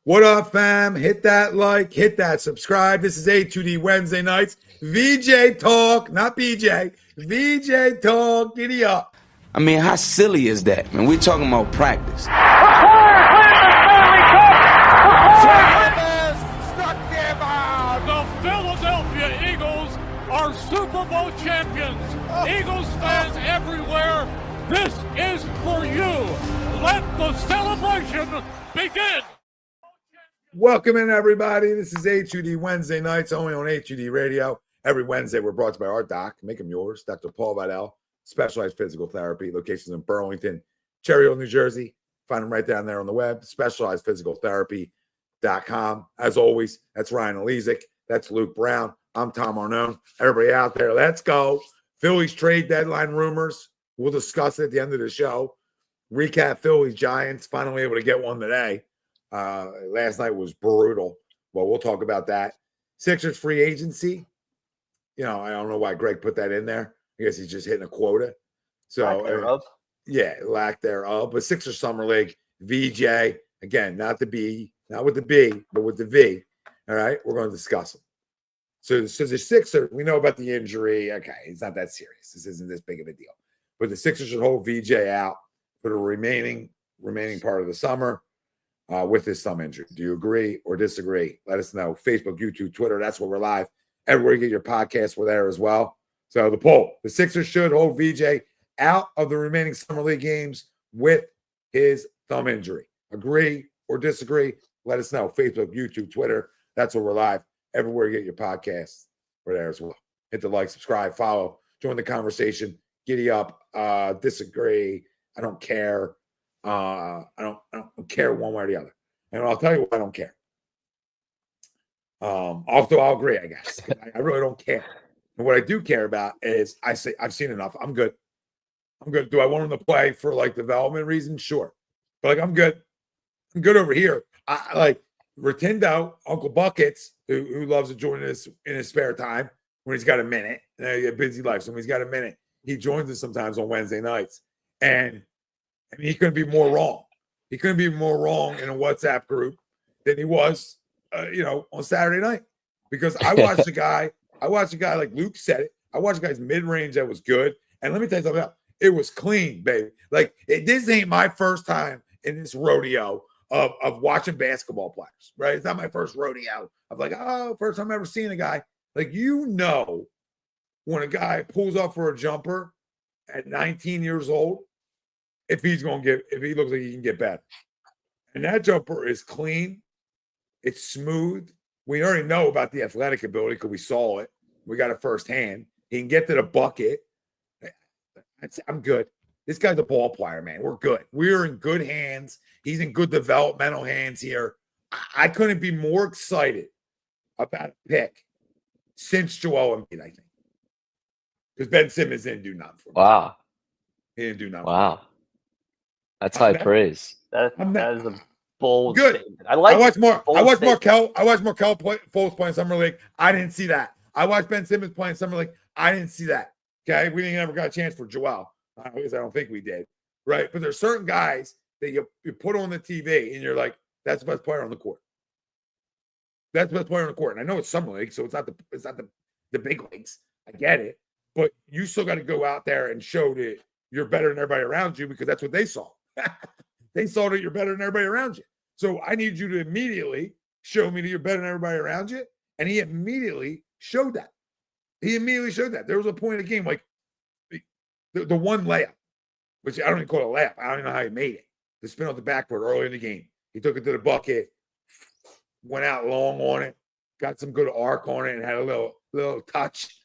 What up, fam? Hit that like, hit that subscribe. This is A2D Wednesday nights. VJ Talk, not BJ. VJ Talk, giddy up. I mean, how silly is that? Man, we're talking about practice. The Philadelphia Eagles are Super Bowl champions. Eagles fans everywhere, this is for you. Let the celebration begin. Welcome in, everybody. This is A2D Wednesday nights, only on A2D Radio. Every Wednesday, we're brought to you by our doc. Make them yours. Dr. Paul Vidal, Specialized Physical Therapy, locations in Burlington, Cherry Hill, New Jersey. Find them right down there on the web, specializedphysicaltherapy.com. As always, that's Ryan Alizik. That's Luke Brown. I'm Tom Arnone. Everybody out there, let's go. Phillies trade deadline rumors. We'll discuss it at the end of the show. Recap Phillies Giants. Finally able to get one today. Last night was brutal. Well, we'll talk about that. Sixers free agency. You know, I don't know why Greg put that in there. I guess he's just hitting a quota. So, lack thereof. But Sixers Summer League, VJ, again, not with the B, but with the V. All right, we're going to discuss them. So the Sixers, we know about the injury. Okay, it's not that serious. This isn't this big of a deal. But the Sixers should hold VJ out for the remaining part of the summer. With his thumb injury. Do you agree or disagree? Let us know. Facebook, YouTube, Twitter. That's where we're live. Everywhere you get your podcasts, we're there as well. So the poll: the Sixers should hold VJ out of the remaining summer league games with his thumb injury. Agree or disagree? Let us know. Facebook, YouTube, Twitter. That's where we're live. Everywhere you get your podcasts, we're there as well. Hit the like, subscribe, follow, join the conversation. Giddy up. Disagree. I don't care. I don't care one way or the other. And I'll tell you why I don't care. Also, I'll agree, I guess. I really don't care. And what I do care about is I've seen enough. I'm good. Do I want him to play for like development reasons? Sure. But like I'm good. I'm good over here. I like Rotundo, Uncle Buckets, who loves to join us in his spare time when he's got a minute. And he a busy life. So when he's got a minute, he joins us sometimes on Wednesday nights. And I mean, he couldn't be more wrong. He couldn't be more wrong in a WhatsApp group than he was, on Saturday night. Because I watched a guy like Luke said it. I watched a guy's mid-range that was good. And let me tell you something else. It was clean, baby. Like, this ain't my first time in this rodeo of watching basketball players, right? It's not my first rodeo of like, first time I've ever seen a guy. Like, when a guy pulls up for a jumper at 19 years old, if he looks like he can get better. And that jumper is clean. It's smooth. We already know about the athletic ability because we saw it. We got it firsthand. He can get to the bucket. I'm good. This guy's a ball player, man. We're good. We're in good hands. He's in good developmental hands here. I couldn't be more excited about a pick since Joel Embiid, I think. Because Ben Simmons didn't do nothing for me. Wow. He didn't do nothing. Wow. That's high praise. That is a bold good statement. I watched Markel Fultz playing Summer League. I didn't see that. I watched Ben Simmons playing Summer League. I didn't see that. Okay. We didn't ever got a chance for Joel. At least I don't think we did. Right. But there's certain guys that you put on the TV and you're like, that's the best player on the court. That's the best player on the court. And I know it's Summer League, so it's not the big leagues. I get it. But you still got to go out there and show that you're better than everybody around you because that's what they saw. They saw that you're better than everybody around you. So I need you to immediately show me that you're better than everybody around you. And he immediately showed that. There was a point in the game, like the one layup, which I don't even call it a layup. I don't even know how he made it. The spin off the backboard early in the game. He took it to the bucket, went out long on it, got some good arc on it, and had a little touch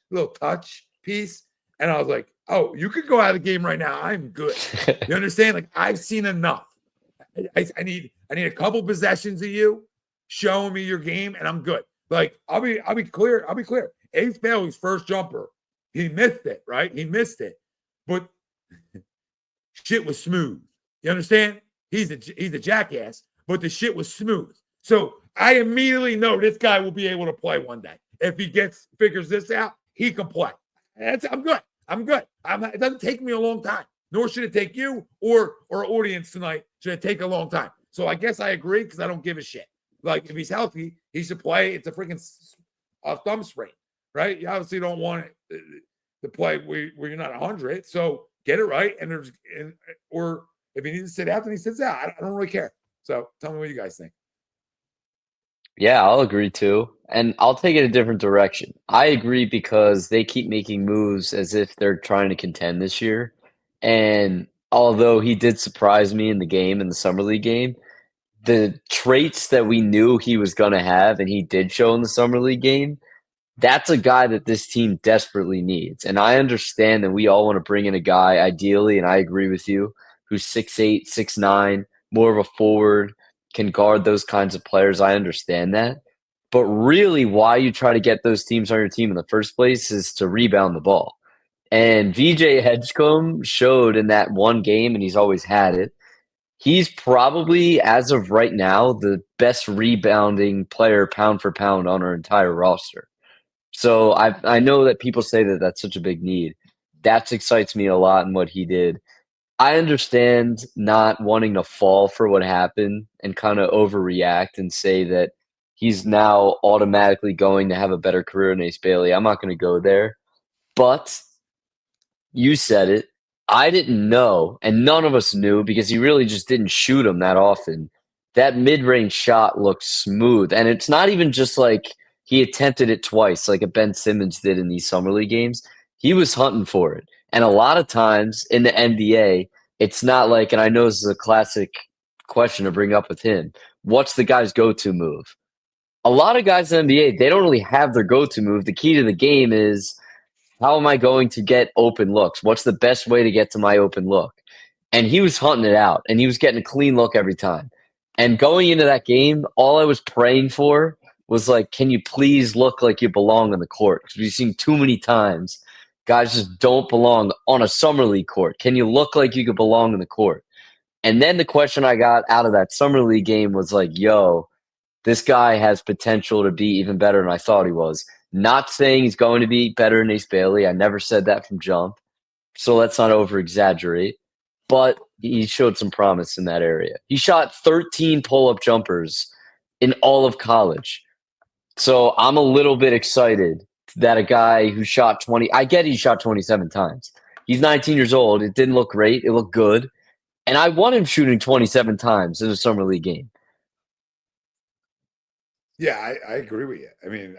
piece. And I was like, oh, you could go out of the game right now. I'm good. You understand? Like, I've seen enough. I need a couple possessions of you showing me your game, and I'm good. Like, I'll be clear. Ace Bailey's first jumper, he missed it, right? He missed it. But shit was smooth. You understand? He's a jackass, but the shit was smooth. So I immediately know this guy will be able to play one day. If he figures this out, he can play. I'm good. It doesn't take me a long time, nor should it take you or our audience tonight. Should it take a long time? So I guess I agree because I don't give a shit. Like if he's healthy, he should play. It's a freaking thumb sprain, right? You obviously don't want it to play where you're not 100. So get it right, or if he needs to sit out, then he sits out. I don't really care. So tell me what you guys think. Yeah, I'll agree too. And I'll take it a different direction. I agree because they keep making moves as if they're trying to contend this year. And although he did surprise me in the Summer League game, the traits that we knew he was going to have and he did show in the Summer League game, that's a guy that this team desperately needs. And I understand that we all want to bring in a guy, ideally, and I agree with you, who's 6'8", 6'9", more of a forward, can guard those kinds of players. I understand that. But really, why you try to get those teams on your team in the first place is to rebound the ball. And VJ Edgecombe showed in that one game, and he's always had it, he's probably, as of right now, the best rebounding player pound for pound on our entire roster. So I know that people say that that's such a big need. That excites me a lot in what he did. I understand not wanting to fall for what happened and kind of overreact and say that he's now automatically going to have a better career than Ace Bailey. I'm not going to go there. But you said it. I didn't know, and none of us knew because he really just didn't shoot him that often. That mid-range shot looked smooth. And it's not even just like he attempted it twice like a Ben Simmons did in these Summer League games. He was hunting for it. And a lot of times in the NBA, it's not like, and I know this is a classic question to bring up with him, what's the guy's go-to move? A lot of guys in the NBA, they don't really have their go-to move. The key to the game is, how am I going to get open looks? What's the best way to get to my open look? And he was hunting it out, and he was getting a clean look every time. And going into that game, all I was praying for was like, can you please look like you belong on the court? Because we've seen too many times guys just don't belong on a Summer League court. Can you look like you could belong in the court? And then the question I got out of that Summer League game was like, yo, this guy has potential to be even better than I thought he was. Not saying he's going to be better than Ace Bailey. I never said that from jump. So let's not over-exaggerate. But he showed some promise in that area. He shot 13 pull-up jumpers in all of college. So I'm a little bit excited that a guy who shot 20 – I get he shot 27 times. He's 19 years old. It didn't look great. It looked good. And I want him shooting 27 times in a Summer League game. Yeah, I agree with you. I mean,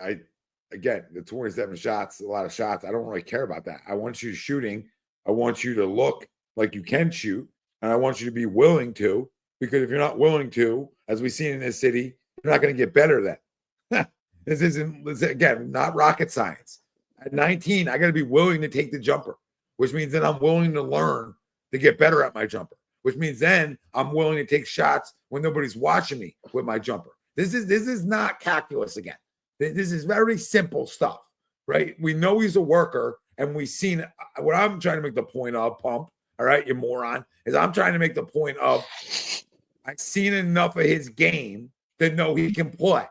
again, the 27 shots, a lot of shots. I don't really care about that. I want you shooting. I want you to look like you can shoot, and I want you to be willing to, because if you're not willing to, as we've seen in this city, you're not going to get better then. This isn't, again, not rocket science. At 19, I got to be willing to take the jumper, which means that I'm willing to learn to get better at my jumper, which means then I'm willing to take shots when nobody's watching me with my jumper. This is not calculus again. This is very simple stuff, right? We know he's a worker, and we've seen what I'm trying to make the point of, Pump, all right, you moron, is I'm trying to make the point of I've seen enough of his game to know he can play.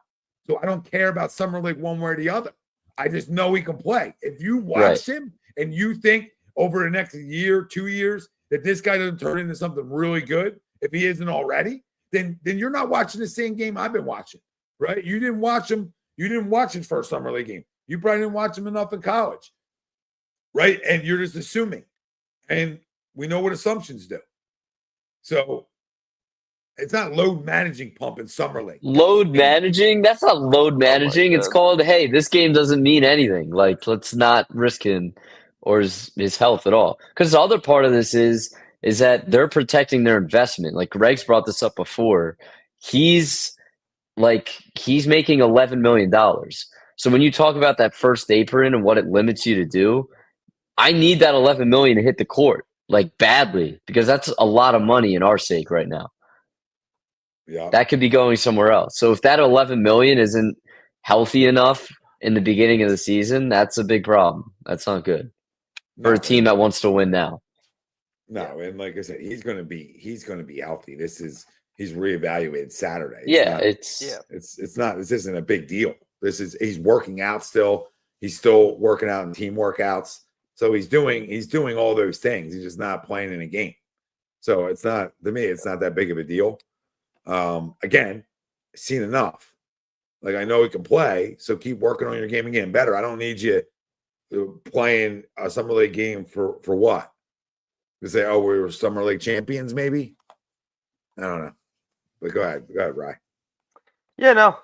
So I don't care about Summer League one way or the other. I just know he can play. If you watch him and you think over the next year, 2 years, that this guy doesn't turn into something really good, if he isn't already, then you're not watching the same game I've been watching, right? You didn't watch him. You didn't watch his first Summer League game. You probably didn't watch him enough in college, right? And you're just assuming. And we know what assumptions do. So it's not load managing, Pump, in Summer League. Load managing? That's not load managing. It's called, hey, this game doesn't mean anything. Like, let's not risk him or his health at all. Because the other part of this is that they're protecting their investment. Like Greg's brought this up before. He's making $11 million. So when you talk about that first apron and what it limits you to do, I need that $11 million to hit the court, like badly, because that's a lot of money in our sake right now. Yeah. That could be going somewhere else. So if that $11 million isn't healthy enough in the beginning of the season, that's a big problem. That's not good for a team that wants to win now. No, and like I said, he's going to be healthy. He's reevaluated Saturday. This isn't a big deal. He's working out still. He's still working out in team workouts. So he's doing all those things. He's just not playing in a game. So it's not, to me, it's not that big of a deal. Again, seen enough. Like, I know he can play, so keep working on your game and getting better. I don't need you playing a summer league game for what? To say, oh, we were summer league champions, maybe? I don't know. But go ahead, Rye. Yeah, no.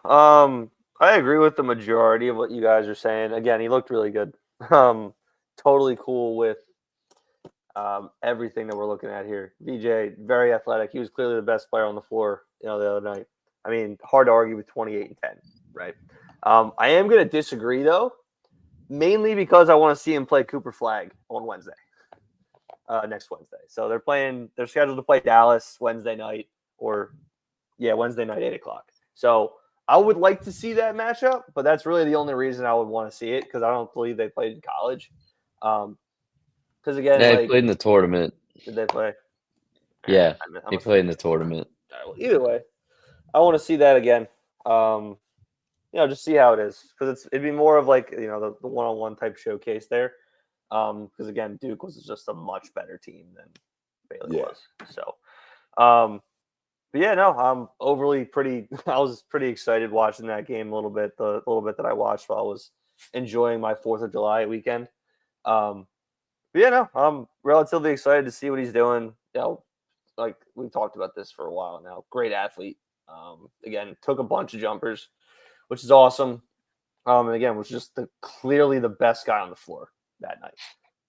I agree with the majority of what you guys are saying. Again, he looked really good. Totally cool with everything that we're looking at here. VJ, very athletic. He was clearly the best player on the floor, the other night. I mean, hard to argue with 28 and 10, right? I am going to disagree, though, mainly because I want to see him play Cooper Flag on Wednesday, next Wednesday. So they're scheduled to play Dallas Wednesday night, Wednesday night, 8 o'clock. So I would like to see that matchup, but that's really the only reason I would want to see it, because I don't believe they played in college. Because, again, They played in the tournament. Did they play? Yeah, they played in the tournament. Well, either way, I want to see that again. Just see how it is, because it'd be more of like the one-on-one type showcase there. Because again, Duke was just a much better team than Baylor was. So, but yeah, no, I'm I was pretty excited watching that game a little bit. The little bit that I watched while I was enjoying my 4th of July weekend. But yeah, no, I'm relatively excited to see what he's doing. Like we've talked about this for a while now. Great athlete. Again, took a bunch of jumpers, which is awesome. And again, was just clearly the best guy on the floor that night.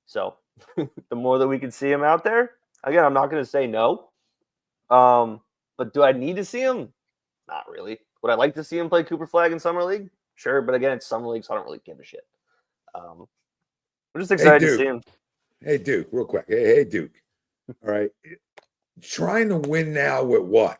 So the more that we can see him out there, again, I'm not going to say no. But do I need to see him? Not really. Would I like to see him play Cooper Flag in Summer League? Sure, but again, it's Summer League, so I don't really give a shit. I'm just excited to see him. Hey, Duke, real quick. Hey, Duke. All right. Trying to win now with what?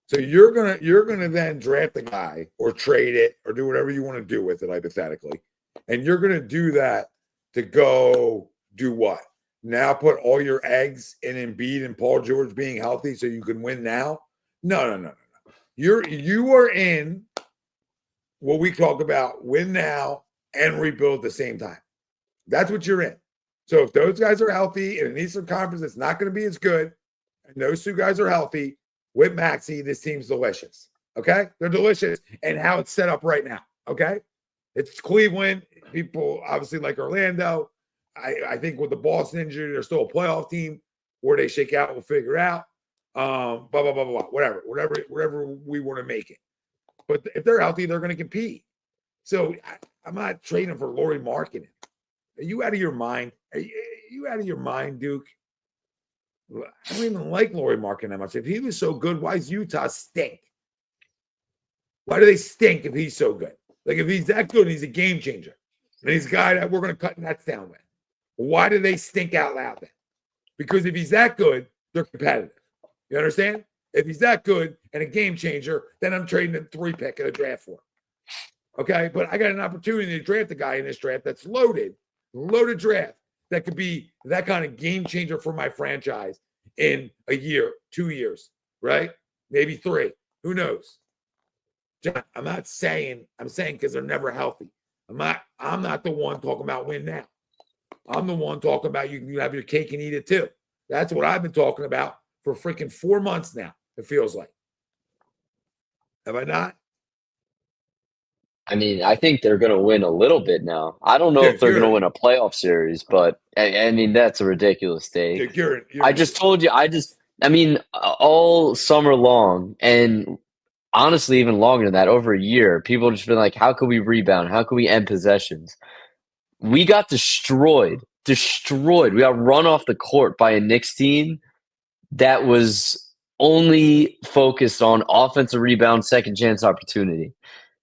So you're gonna then draft the guy or trade it or do whatever you want to do with it, hypothetically. And you're gonna do that to go do what? Now put all your eggs in Embiid and Paul George being healthy so you can win now? No. You are in what we talk about, win now and rebuild at the same time. That's what you're in. So if those guys are healthy in an Eastern Conference that's not going to be as good, and those two guys are healthy with Maxey, this team's delicious. Okay? They're delicious and how it's set up right now. Okay? It's Cleveland. People obviously like Orlando. I think with the Boston injury, they're still a playoff team. Where they shake out, we'll figure out. Whatever we want to make it. But if they're healthy, they're going to compete. So I'm not trading for Lauri Markkanen. Are you out of your mind? Are you out of your mind, Duke? I don't even like Lauri Markkanen that much. If he was so good, why does Utah stink? Why do they stink if he's so good? Like, if he's that good, he's a game changer. And he's a guy that we're going to cut nets down with. Why do they stink out loud then? Because if he's that good, they're competitive. You understand? If he's that good and a game changer, then I'm trading a 3-pick in a draft for him. Okay? But I got an opportunity to draft a guy in this draft that's loaded draft that could be that kind of game changer for my franchise in a year, 2 years, right? Maybe 3. Who knows? John, I'm saying because they're never healthy. I'm not the one talking about win now. I'm the one talking about you can have your cake and eat it too. That's what I've been talking about for freaking 4 months now, it feels like. Have I not? I mean, I think they're going to win a little bit now. I don't know if they're going to win a playoff series, but I mean, that's a ridiculous take. I just told you, all summer long, and honestly, even longer than that, over a year, people have just been like, how can we rebound? How can we end possessions? We got destroyed. We got run off the court by a Knicks team that was only focused on offensive rebound, second chance opportunity.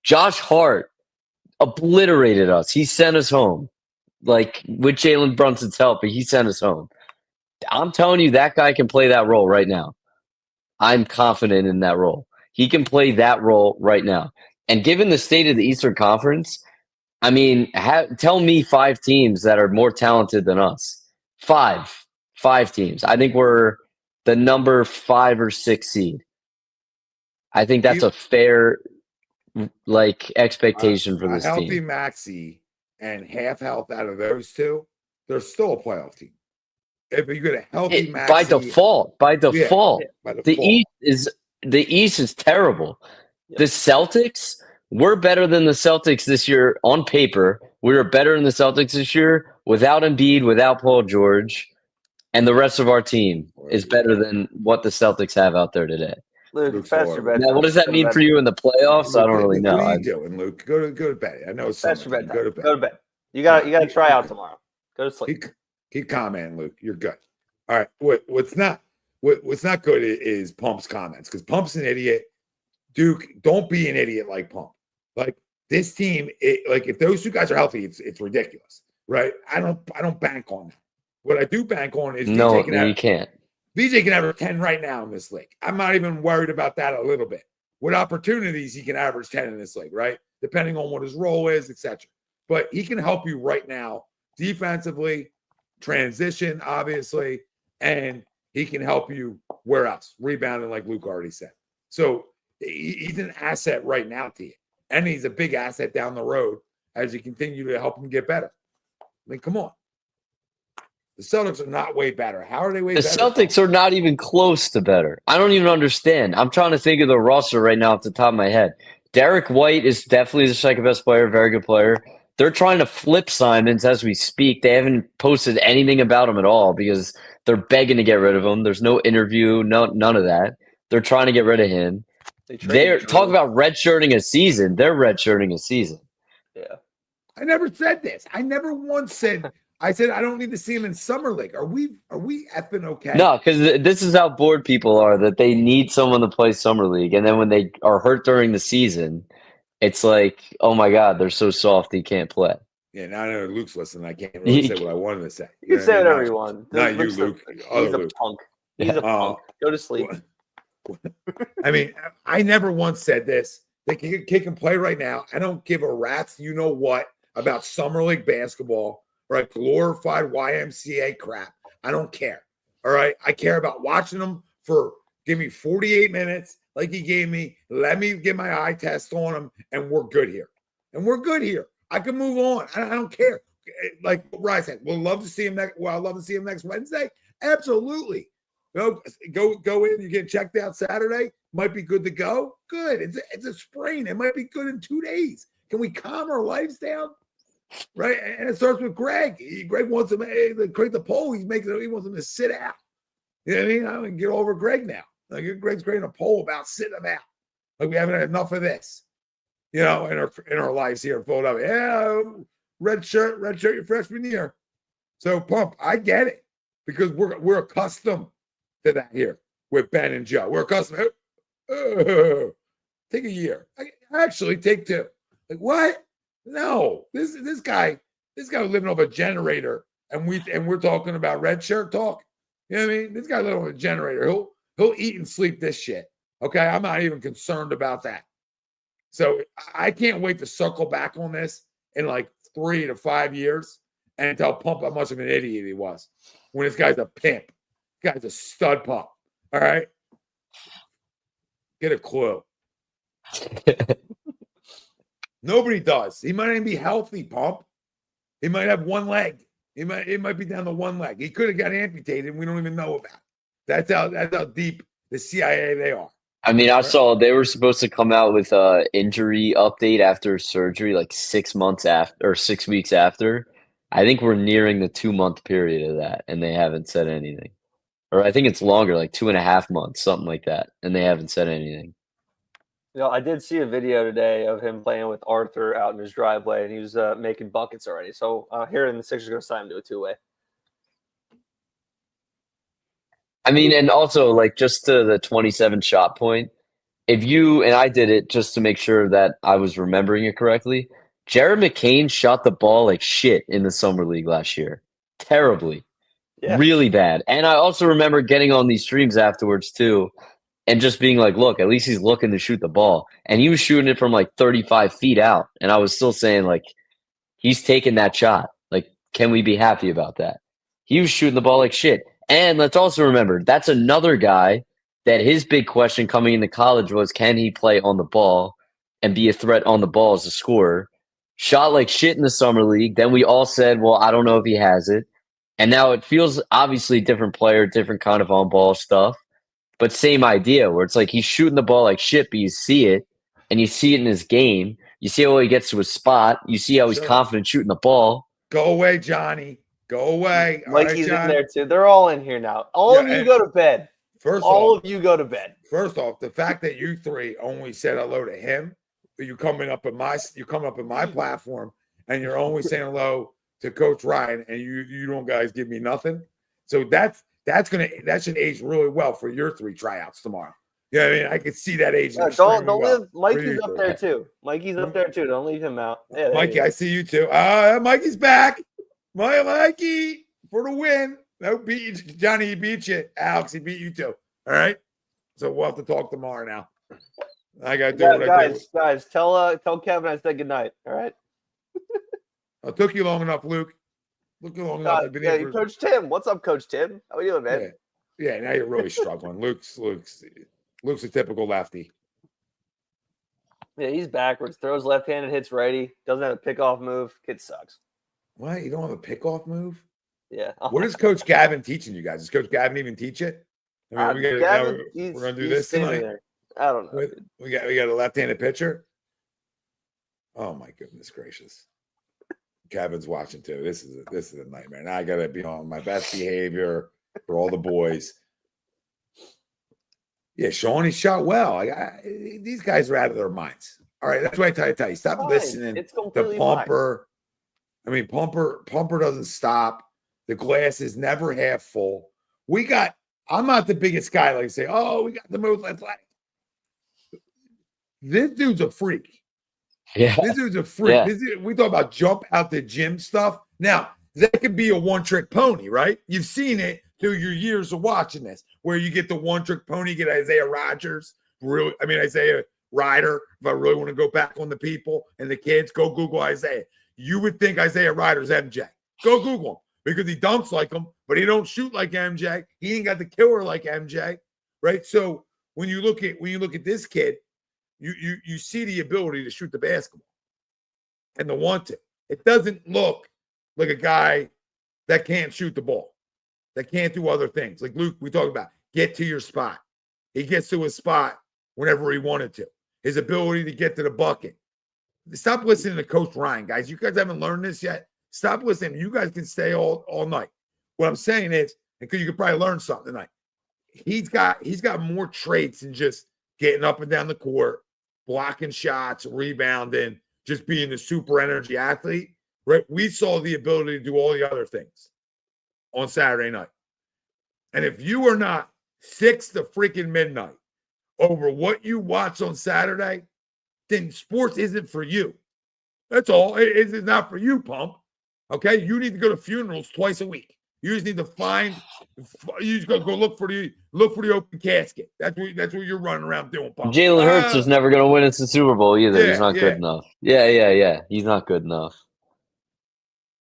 Josh Hart obliterated us. He sent us home. Like, with Jalen Brunson's help, but he sent us home. I'm telling you, that guy can play that role right now. I'm confident in that role. He can play that role right now. And given the state of the Eastern Conference, I mean, tell me 5 teams that are more talented than us. 5 teams. I think we're the number 5 or 6 seed. I think that's a fair expectation for this team. Healthy Maxey and half health out of those two, they're still a playoff team. If you get a healthy Maxey, by default. Yeah, by default. The East is terrible. The Celtics, we're better than the Celtics this year on paper. We were better than the Celtics this year without Embiid, without Paul George, and the rest of our team is better than what the Celtics have out there today. Luke, Luke's fast your horrible. bedtime. Now, what does that mean for you in the playoffs? I don't really know. What are you doing, Luke? Go to bed. I know it's Fast your summertime. bedtime. Go to bed. You got to try out tomorrow. Go to sleep. Keep commenting, Luke. You're good. All right. What's not good is Pump's comments, because Pump's an idiot. Duke, don't be an idiot like Pump. Like this team, if those two guys are healthy, it's ridiculous, right? I don't bank on that. What I do bank on is No, you can't. VJ can average 10 right now in this league. I'm not even worried about that a little bit. With opportunities, he can average 10 in this league, right? Depending on what his role is, etc. But he can help you right now defensively, transition, obviously, and he can help you where else? Rebounding, like Luke already said. So he's an asset right now to you. And he's a big asset down the road as you continue to help him get better. I mean, come on. The Celtics are not way better. How are they way better? The Celtics are not even close to better. I don't even understand. I'm trying to think of the roster right now off the top of my head. Derek White is definitely the second best player, very good player. They're trying to flip Simons as we speak. They haven't posted anything about him at all because they're begging to get rid of him. There's no interview, none of that. They're trying to get rid of him. They're talking about redshirting a season. They're redshirting a season. Yeah. I never said this. I never once said. I said I don't need to see him in summer league. Are we effing okay? No, because this is how bored people are, that they need someone to play summer league, and then when they are hurt during the season, it's like, oh my God, they're so soft he can't play. Yeah, now I know Luke's listening. I can't really say what I wanted to say. You can say whatever you want. Not you, Luke. He's a punk. He's a punk. Go to sleep. I mean, I never once said this. They can kick and play right now. I don't give a rat's you know what about summer league basketball or a glorified YMCA crap. I don't care. All right. I care about watching them give me 48 minutes like he gave me. Let me get my eye test on him, and we're good here. I can move on. I don't care. Like Ryan said, we'll love to see him next. Well, I'd love to see him next Wednesday. Absolutely. Go in. You get checked out Saturday. Might be good to go. Good. It's a sprain. It might be good in 2 days. Can we calm our lives down? Right. And it starts with Greg. Greg wants him to create the poll. He wants him to sit out. You know what I mean? I can get over Greg now. Like Greg's creating a poll about sitting him out. Like we haven't had enough of this. You know, in our lives here in Philadelphia. Yeah, red shirt your freshman year. So Pump, I get it because we're accustomed to that here with Ben and Joe. We're accustomed. Take a year. Actually, take 2. Like what? No, this guy was living off a generator, and we're talking about red shirt talk. You know what I mean? This guy living off a generator. He'll eat and sleep this shit. Okay, I'm not even concerned about that. So I can't wait to circle back on this in like 3 to 5 years and tell Pump how much of an idiot he was when this guy's a pimp. This guy's a stud pump. All right. Get a clue. Nobody does. He might even be healthy, Pump. He might have one leg. It might be down to one leg. He could have got amputated and we don't even know about it. That's how deep the CIA they are. I mean, I saw they were supposed to come out with an injury update after surgery, like 6 months after or 6 weeks after. I think we're nearing the 2-month period of that, and they haven't said anything. Or I think it's longer, like 2.5 months, something like that, and they haven't said anything. You know, I did see a video today of him playing with Arthur out in his driveway, and he was making buckets already. So here in the Sixers are going to sign him to a 2-way. I mean, and also, like, just to the 27 shot point, if you, and I did it just to make sure that I was remembering it correctly, Jared McCain shot the ball like shit in the Summer League last year. Terribly. Yeah. Really bad. And I also remember getting on these streams afterwards, too, and just being like, look, at least he's looking to shoot the ball. And he was shooting it from like 35 feet out. And I was still saying, like, he's taking that shot. Like, can we be happy about that? He was shooting the ball like shit. And let's also remember, that's another guy that his big question coming into college was, can he play on the ball and be a threat on the ball as a scorer? Shot like shit in the Summer League. Then we all said, well, I don't know if he has it. And now it feels obviously different player, different kind of on-ball stuff, but same idea where it's like he's shooting the ball like shit, but you see it. and you see it in his game. You see how he gets to his spot. You see how he's confident shooting the ball. Go away, Johnny. Go away. Mikey's in there too. They're all in here now. All of you go to bed. All of you go to bed. First off, the fact that you three only said hello to him, you're coming up in my platform, and you're only saying hello to Coach Ryan, and you don't guys give me nothing. So that should age really well for your 3 tryouts tomorrow. Yeah, I mean, I could see that age. Don't leave. Mikey's up there too. Mikey's up there too. Don't leave him out. Yeah, Mikey, I see you too. Mikey's back. Mikey for the win. No, beat you, Johnny. He beat you. Alex, he beat you too. All right. So we'll have to talk tomorrow now. I got to do what I do. Guys, tell Kevin I said good night. All right. It took you long enough, Luke. Took you long enough. Coach Tim. What's up, Coach Tim? How are you doing, man? Yeah. Now you're really struggling. Luke's a typical lefty. Yeah, he's backwards. Throws left-handed, hits righty. Doesn't have a pickoff move. Kid sucks. What? You don't have a pickoff move? Yeah. What is Coach Gavin teaching you guys? Does Coach Gavin even teach it? I mean, we're gonna do this tonight. There. I don't know. We got a left-handed pitcher. Oh my goodness gracious! Gavin's watching too. This is a nightmare. Now I gotta be on my best behavior for all the boys. Yeah, Shawnee shot well. These guys are out of their minds. All right, that's what I tell you. Stop listening to Pumper. I mean, Pumper doesn't stop. The glass is never half full. I'm not the biggest guy like say, oh, we got the most athletic. This dude's a freak. Yeah. This dude's a freak. Yeah. We talk about jump out the gym stuff. Now, that could be a one-trick pony, right? You've seen it through your years of watching this, where you get the one-trick pony, get Isaiah Rodgers, Isaiah Ryder. If I really want to go back on the people and the kids, go Google Isaiah. You would think Isaiah Ryder's MJ. Go Google him because he dunks like him, but he don't shoot like MJ. He ain't got the killer like MJ, right? So when you look at this kid, you see the ability to shoot the basketball and the want to. It doesn't look like a guy that can't shoot the ball, that can't do other things. Like Luke, we talked about, get to your spot. He gets to his spot whenever he wanted to. His ability to get to the bucket. Stop listening to Coach Ryan, guys. You guys haven't learned this yet. Stop listening. You guys can stay all night. What I'm saying is, because you could probably learn something tonight. He's got more traits than just getting up and down the court, blocking shots, rebounding, just being a super energy athlete. Right? We saw the ability to do all the other things on Saturday night. And if you are not 6 to freaking midnight over what you watch on Saturday, then sports isn't for you. That's all. It's not for you, Pump. Okay? You need to go to funerals twice a week. You just need to you just gotta go look for the open casket. That's what you're running around doing, Pump. Jalen Hurts is never gonna win us the Super Bowl either. He's not good enough. Yeah. He's not good enough.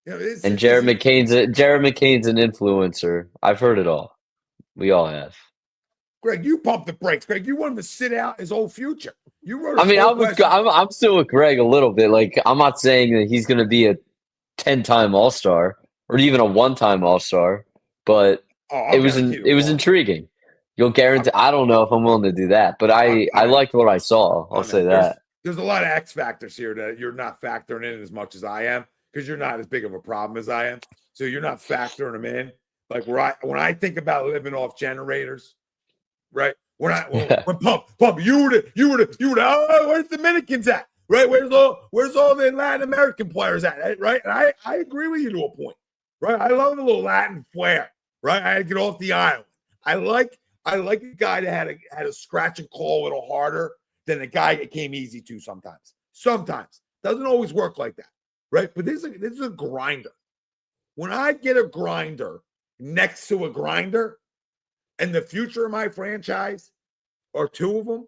And Jared McCain's an influencer. I've heard it all. We all have. Greg, you pumped the brakes. Greg, you want him to sit out his whole future. You wrote. I'm still with Greg a little bit. Like, I'm not saying that he's going to be a 10-time All-Star or even a one-time All-Star, but it was intriguing. You'll guarantee. I don't know if I'm willing to do that, but I liked what I saw. I'll say that. There's a lot of X factors here that you're not factoring in as much as I am, because you're not as big of a problem as I am. So you're not factoring them in. Like when I think about living off generators, right? When Pump, you would where's the Dominicans at? Right? Where's all the Latin American players at? Right? And I agree with you to a point. Right? I love the little Latin flair. Right? I had to get off the island. I like a guy that had a scratch and claw a little harder than a guy that came easy to sometimes. Sometimes. Doesn't always work like that. Right? But this is a grinder. When I get a grinder next to a grinder, and the future of my franchise are two of them,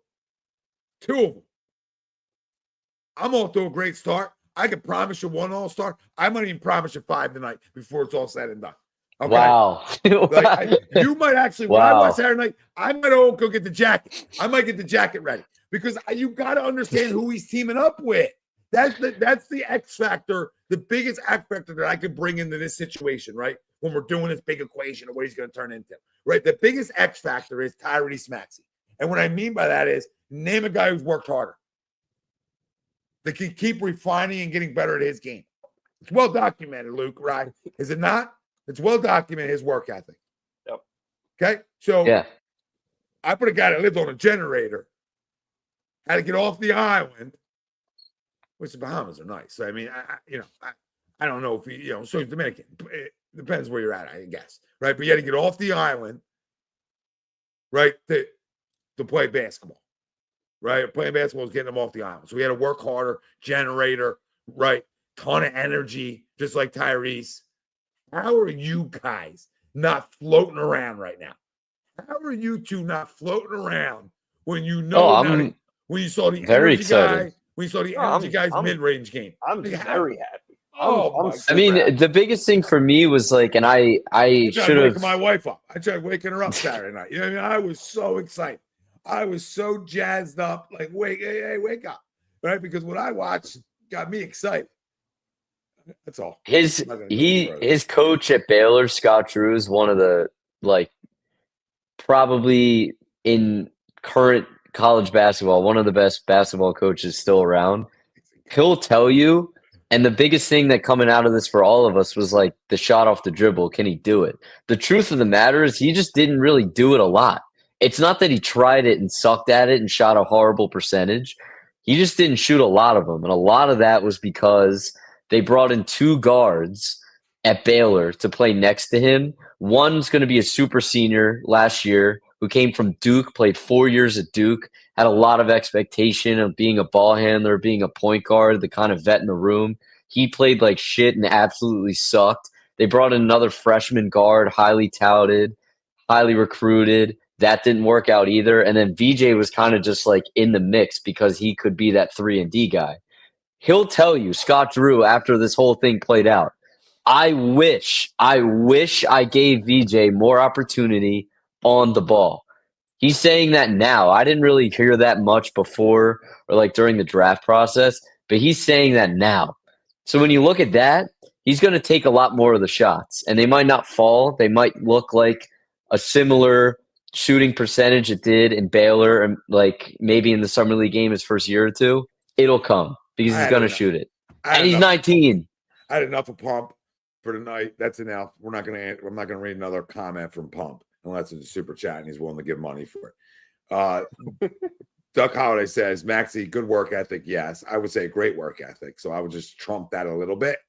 I'm off to a great start. I can promise you 1 All-Star. I might even promise you 5 tonight before it's all said and done. Okay? Wow. You might actually, when I watch Saturday night, I might go get the jacket. I might get the jacket ready because you got to understand who he's teaming up with. That's the X factor, the biggest X factor that I could bring into this situation, right? When we're doing this big equation of what he's going to turn into, right? The biggest X factor is Tyrese Maxey. And what I mean by that is name a guy who's worked harder. that can keep refining and getting better at his game. It's well documented, Luke, right? Is it not? It's well documented, his work ethic. Yep. Okay? So Yeah. I put a guy that lived on a generator, had to get off the island, which the Bahamas are nice. I mean, I don't know if he, so he's Dominican. It depends where you're at, I guess. Right? But you had to get off the island, right, to play basketball. Right? Playing basketball is getting him off the island. So we had to work harder, generator, right? Ton of energy, just like Tyrese. How are you guys not floating around right now? How are you two not floating around when you know when you saw the very energy excited. guy, when you saw the energy guy's mid-range game? I'm very happy. I mean, the biggest thing for me was like, and I should have waking my wife up. I tried waking her up Saturday night. You know what I mean? I was so excited. I was so jazzed up. Like, hey, wake up, right? Because what I watched got me excited. That's all. His coach at Baylor, Scott Drew, is one of the probably in current college basketball, one of the best basketball coaches still around. He'll tell you, and the biggest thing that coming out of this for all of us was like the shot off the dribble. Can he do it? The truth of the matter is he just didn't really do it a lot. It's not that he tried it and sucked at it and shot a horrible percentage. He just didn't shoot a lot of them. And a lot of that was because they brought in two guards at Baylor to play next to him. One's going to be a super senior last year who came from Duke, played 4 years at Duke, had a lot of expectation of being a ball handler, being a point guard, the kind of vet in the room. He played like shit and absolutely sucked. They brought in another freshman guard, highly touted, highly recruited. That didn't work out either. And then VJ was kind of just like in the mix because he could be that 3-and-D guy. He'll tell you, Scott Drew, after this whole thing played out, I wish I gave VJ more opportunity on the ball. He's saying that now. I didn't really hear that much before or like during the draft process, but he's saying that now. So when you look at that, he's going to take a lot more of the shots, and they might not fall. They might look like a similar shooting percentage it did in Baylor and like maybe in the summer league game his first year or two. It'll come because he's going to shoot it. And he's 19. I had enough of Pump for tonight. That's enough. I'm not going to read another comment from Pump unless it's a super chat and he's willing to give money for it. Duck Holiday says, Maxey, good work ethic. Yes. I would say great work ethic. So I would just trump that a little bit.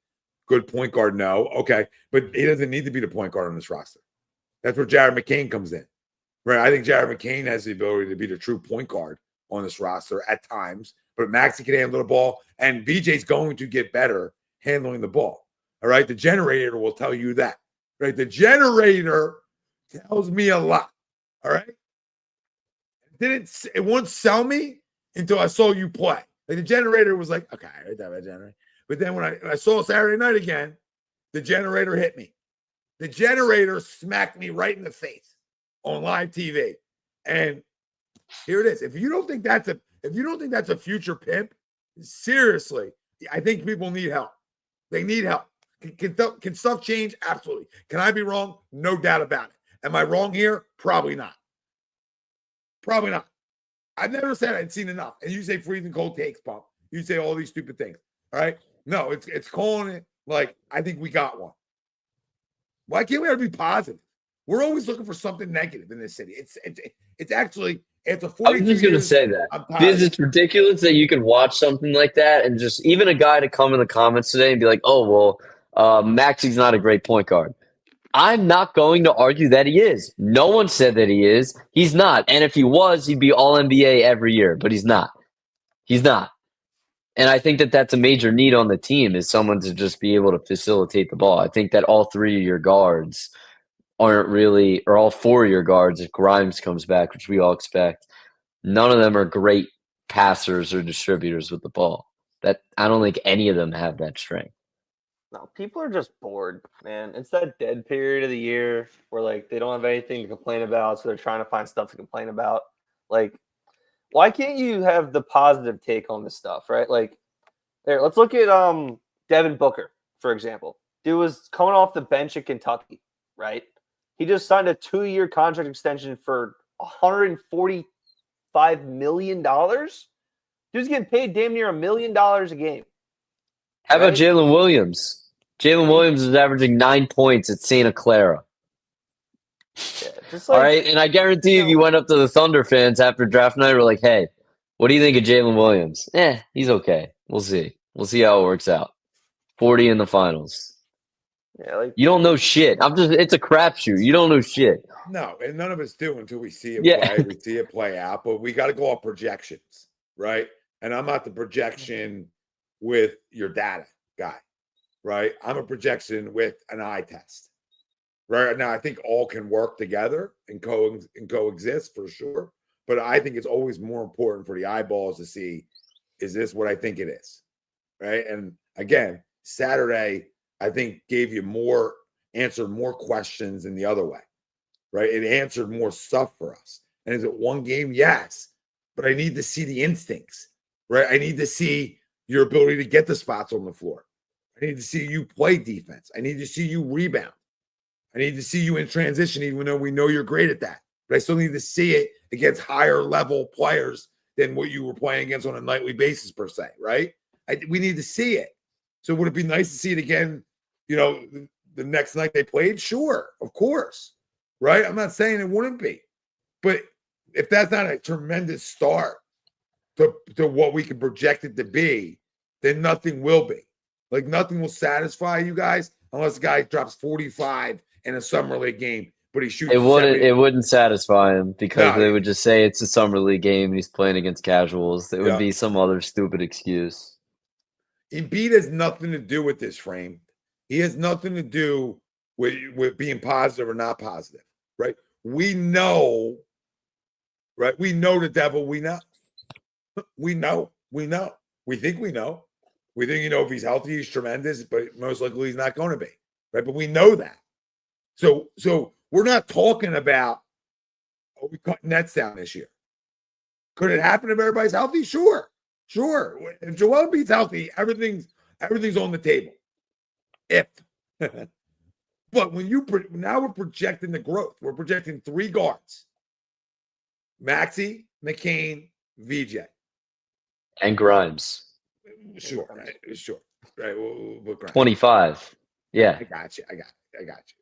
Good point guard. No. Okay. But he doesn't need to be the point guard on this roster. That's where Jared McCain comes in. Right. I think Jared McCain has the ability to be the true point guard on this roster at times, but Maxey can handle the ball and VJ's going to get better handling the ball. All right. The generator will tell you that. Right. The generator tells me a lot. All right. It won't sell me until I saw you play. Like the generator was like, okay, I heard that about generator. But then when I saw Saturday night again, the generator hit me. The generator smacked me right in the face on live TV. And here it is. If you don't think that's a future pimp, seriously, I think people need help. They need help. Can stuff change? Absolutely. Can I be wrong? No doubt about it. Am I wrong here? Probably not. Probably not. I've never said I'd seen enough. And you say freezing cold takes, Pump. You say all these stupid things. All right. No, it's calling it like I think we got one. Why can't we ever be positive? We're always looking for something negative in this city. It's actually it's a 42 I was just going to say that because it's ridiculous that you can watch something like that and just even a guy to come in the comments today and be like, oh, well, Maxey's not a great point guard. I'm not going to argue that he is. No one said that he is. He's not. And if he was, he'd be all NBA every year, but he's not. He's not. And I think that that's a major need on the team is someone to just be able to facilitate the ball. I think that all three of your guards aren't really, or all four of your guards, if Grimes comes back, which we all expect, none of them are great passers or distributors with the ball. That I don't think any of them have that strength. No, people are just bored, man. It's that dead period of the year where like they don't have anything to complain about, so they're trying to find stuff to complain about. Like, why can't you have the positive take on this stuff, right? Like, there, let's look at Devin Booker, for example. Dude was coming off the bench at Kentucky, right? He just signed a 2-year contract extension for $145 million. Dude's getting paid damn near $1 million a game. How about Right? Jalen Williams? Jalen Williams is averaging 9 points at Santa Clara. Yeah, just All like right, and I guarantee you if know, you went up to the Thunder fans after draft night, we're like, "Hey, what do you think of Jalen Williams?" He's okay. We'll see. We'll see how it works out. 40 in the finals. yeah, like You don't know shit. It's a crapshoot. You don't know shit. No, and none of us do until we see it Yeah. play. We see it play out, but we got to go off projections, right? And I'm not the projection with your data guy, right? I'm a projection with an eye test, right? Now, I think all can work together and coexist for sure, but I think it's always more important for the eyeballs to see, is this what I think it is, right? And again, Saturday, I think answered more questions than the other way. Right? It answered more stuff for us. And is it one game? Yes. But I need to see the instincts, right? I need to see your ability to get the spots on the floor. I need to see you play defense. I need to see you rebound. I need to see you in transition, even though we know you're great at that. But I still need to see it against higher level players than what you were playing against on a nightly basis, per se, right? We need to see it. So would it be nice to see it again, the next night they played? Sure, of course. Right? I'm not saying it wouldn't be. But if that's not a tremendous start to what we can project it to be, then nothing will be. Like nothing will satisfy you guys unless the guy drops 45 in a summer league game, but he shoots It wouldn't satisfy him because No. they would just say it's a summer league game and he's playing against casuals. It would Yeah. be some other stupid excuse. Embiid has nothing to do with this frame. He has nothing to do with being positive or not positive, right? We know, right? We know the devil. We know. We know. We know. We think we know. We think, if he's healthy, he's tremendous, but most likely he's not going to be, right? But we know that. So we're not talking about, we cut nets down this year. Could it happen if everybody's healthy? Sure. If Joel Embiid's healthy, everything's on the table. If, but when now we're projecting the growth. We're projecting 3 guards: Maxey, McCain, VJ, And Grimes. Sure, right. We'll Grimes. 25. Yeah. I got you.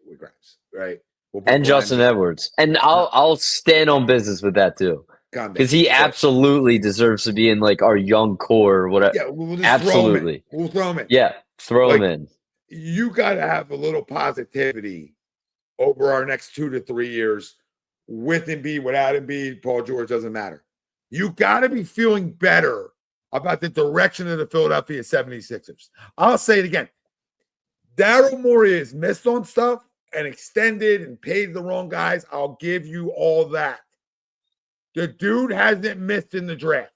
With Grimes, right? And Justin Edwards. And I'll stand on business with that too. Because he absolutely deserves to be in like our young core or whatever. Yeah, we'll just absolutely. We'll throw him in. Yeah, throw him in. You got to have a little positivity over our next 2 to 3 years with Embiid, without Embiid, Paul George, doesn't matter. You got to be feeling better about the direction of the Philadelphia 76ers. I'll say it again. Daryl Morey has missed on stuff and extended and paid the wrong guys. I'll give you all that. The dude hasn't missed in the draft.